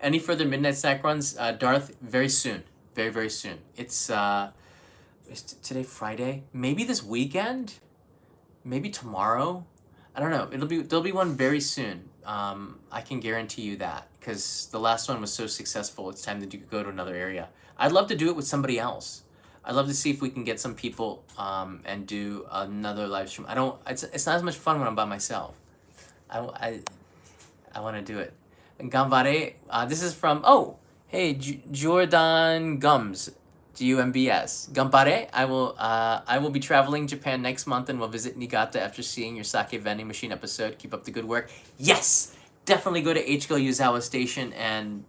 Speaker 1: Any further midnight snack runs? Darth, very soon. Very, very soon. It's is today Friday? Maybe this weekend? Maybe tomorrow? I don't know. There'll be one very soon. I can guarantee you that because the last one was so successful. It's time to go to another area. I'd love to do it with somebody else. I'd love to see if we can get some people and do another live stream. It's not as much fun when I'm by myself. I want to do it. And Gambare. This is from Jordan Gums. GUMBS. Gambare, I will be traveling Japan next month and will visit Niigata after seeing your sake vending machine episode. Keep up the good work. Yes! Definitely go to H-Go Yuzawa Station and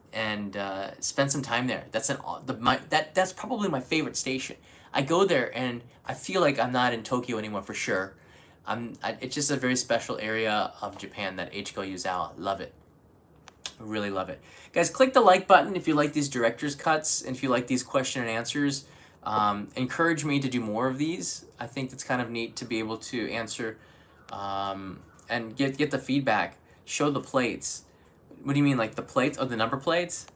Speaker 1: spend some time there. That's probably my favorite station. I go there and I feel like I'm not in Tokyo anymore for sure. It's just a very special area of Japan, that H-Go Yuzawa. Love it. I really love it. Guys, click the like button if you like these director's cuts and if you like these question and answers. Encourage me to do more of these. I think it's kind of neat to be able to answer and get the feedback. Show the plates. What do you mean, like the plates? Oh, the number plates?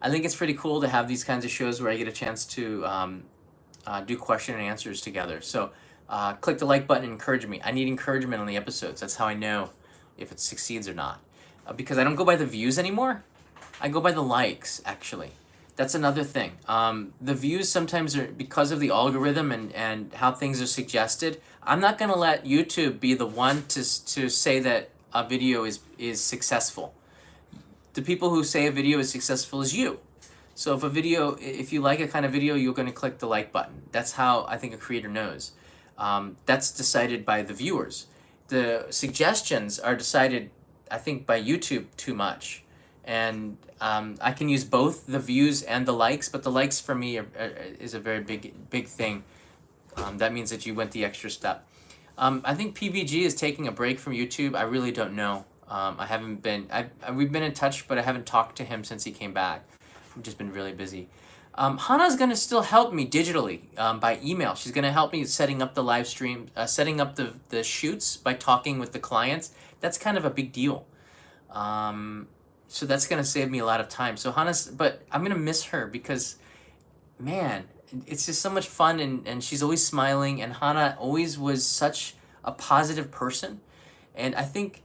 Speaker 1: I think it's pretty cool to have these kinds of shows where I get a chance to do question and answers together. So click the like button and encourage me. I need encouragement on the episodes. That's how I know if it succeeds or not. Because I don't go by the views anymore. I go by the likes, actually. That's another thing. The views sometimes are because of the algorithm and how things are suggested. I'm not going to let YouTube be the one to say that a video is successful. The people who say a video is successful is you. So if you like a kind of video, you're going to click the like button. That's how I think a creator knows. That's decided by the viewers. The suggestions are decided, I think, by YouTube too much. And I can use both the views and the likes, but the likes for me is a very big thing. That means that you went the extra step. I think PVG is taking a break from YouTube. I really don't know. We've been in touch, but I haven't talked to him since he came back. I've just been really busy. Hana's going to still help me digitally by email. She's going to help me setting up the live stream, setting up the shoots by talking with the clients. That's kind of a big deal. So that's going to save me a lot of time. So but I'm going to miss her because, man, it's just so much fun and she's always smiling, and Hana always was such a positive person. And I think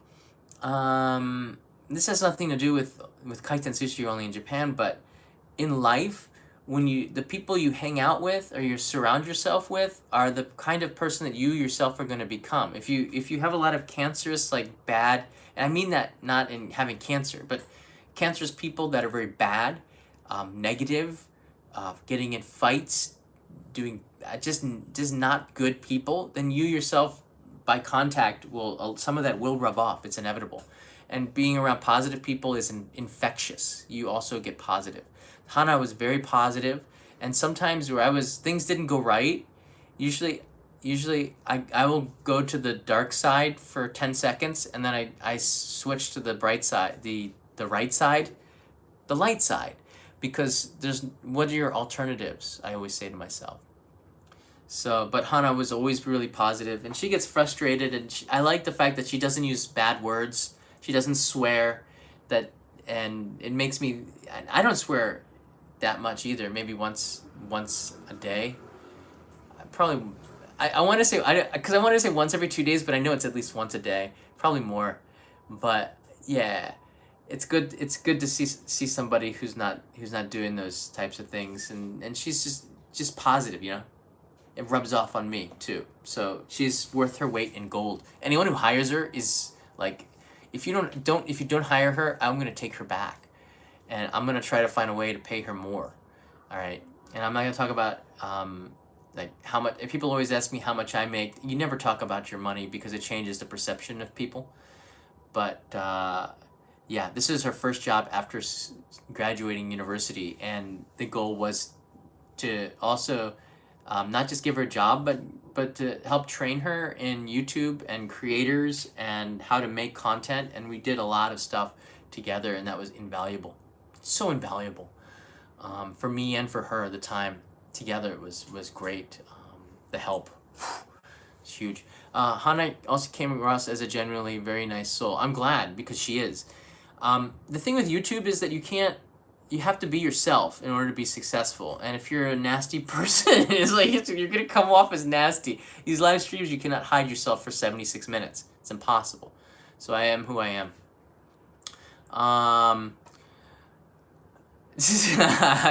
Speaker 1: this has nothing to do with kaiten sushi only in Japan, but in life, when the people you hang out with or you surround yourself with are the kind of person that you yourself are going to become. If you have a lot of cancerous, like bad, and I mean that not in having cancer, but cancerous people that are very bad, negative, getting in fights, doing just not good people, then you yourself by contact some of that will rub off. It's inevitable. And being around positive people is infectious. You also get positive. Hana was very positive, and sometimes where things didn't go right, usually I will go to the dark side for 10 seconds, and then I switch to the bright side, the right side, the light side, because what are your alternatives? I always say to myself. So, but Hana was always really positive, and she gets frustrated, and I like the fact that she doesn't use bad words. She doesn't swear, and it makes me. I don't swear that much either. Maybe once a day. Probably, I want to say because I want to say once every 2 days, but I know it's at least once a day. Probably more, but yeah, it's good. It's good to see somebody who's not doing those types of things, and she's just positive, you know. It rubs off on me too. So she's worth her weight in gold. Anyone who hires her is like, if you don't hire her, I'm gonna take her back, and I'm gonna try to find a way to pay her more. All right, and I'm not gonna talk about like how much. People always ask me how much I make. You never talk about your money because it changes the perception of people. But yeah, this is her first job after graduating university, and the goal was to also not just give her a job, but to help train her in YouTube and creators and how to make content. And we did a lot of stuff together, and that was invaluable, so invaluable for me and for her. The time together was great. The help, it's huge. Hana also came across as a genuinely very nice soul. I'm glad, because she is. The thing with YouTube is that you have to be yourself in order to be successful. And if you're a nasty person, it's like you're gonna come off as nasty. These live streams, you cannot hide yourself for 76 minutes. It's impossible. So I am who I am.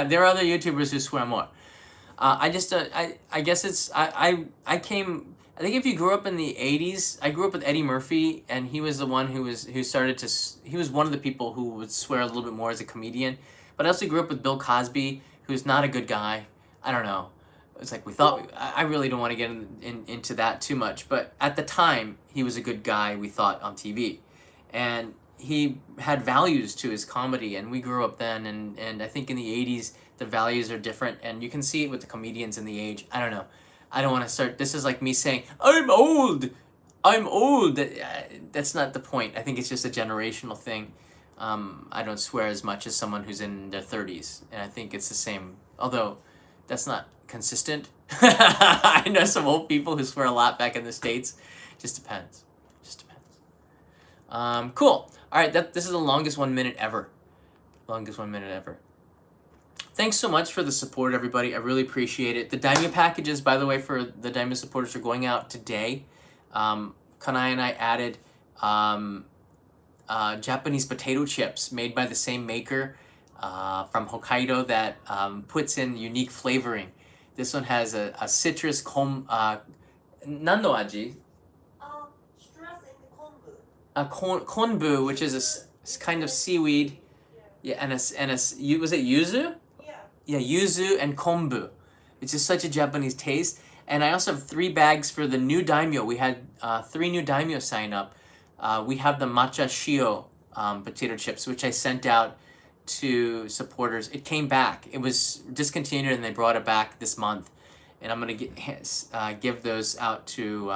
Speaker 1: There are other YouTubers who swear more. I guess it's I think if you grew up in the 80s, I grew up with Eddie Murphy, and he was the one he was one of the people who would swear a little bit more as a comedian. But I also grew up with Bill Cosby, who's not a good guy. I don't know. It's like I really don't want to get into that too much. But at the time, he was a good guy, we thought, on TV. And he had values to his comedy, and we grew up then. And I think in the 80s, the values are different. And you can see it with the comedians in the age. I don't know. I don't want to start. This is like me saying, I'm old. That's not the point. I think it's just a generational thing. I don't swear as much as someone who's in their 30s, and I think it's the same, although that's not consistent. I know some old people who swear a lot back in the States. Just depends. Cool. All right, this is the longest 1 minute ever. Thanks so much for the support, everybody. I really appreciate it. The Daimyo packages, by the way, for the Daimyo supporters are going out today. Kanai and I added Japanese potato chips made by the same maker from Hokkaido that puts in unique flavoring. This one has a citrus nando aji? Konbu, which is a kind of seaweed. Yeah, and was it yuzu? Yeah, yuzu and kombu. It's just such a Japanese taste. And I also have 3 bags for the new daimyo. We had 3 new daimyo sign up. We have the matcha shio potato chips, which I sent out to supporters. It came back. It was discontinued, and they brought it back this month. And I'm gonna give those out to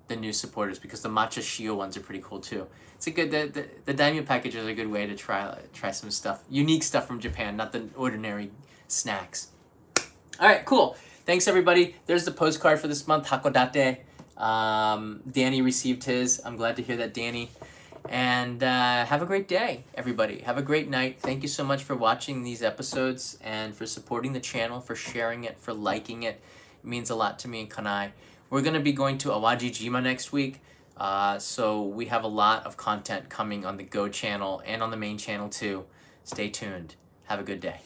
Speaker 1: the new supporters, because the matcha shio ones are pretty cool too. It's a good the daimyo packages are a good way to try some stuff, unique stuff from Japan, not the ordinary snacks. All right, cool. Thanks everybody. There's the postcard for this month, Hakodate. Danny received his. I'm glad to hear that, Danny. And have a great day, everybody. Have a great night. Thank you so much for watching these episodes and for supporting the channel, for sharing it, for liking it. It means a lot to me and Kanai. We're going to be going to Awajijima next week. So we have a lot of content coming on the Go channel and on the main channel too. Stay tuned. Have a good day.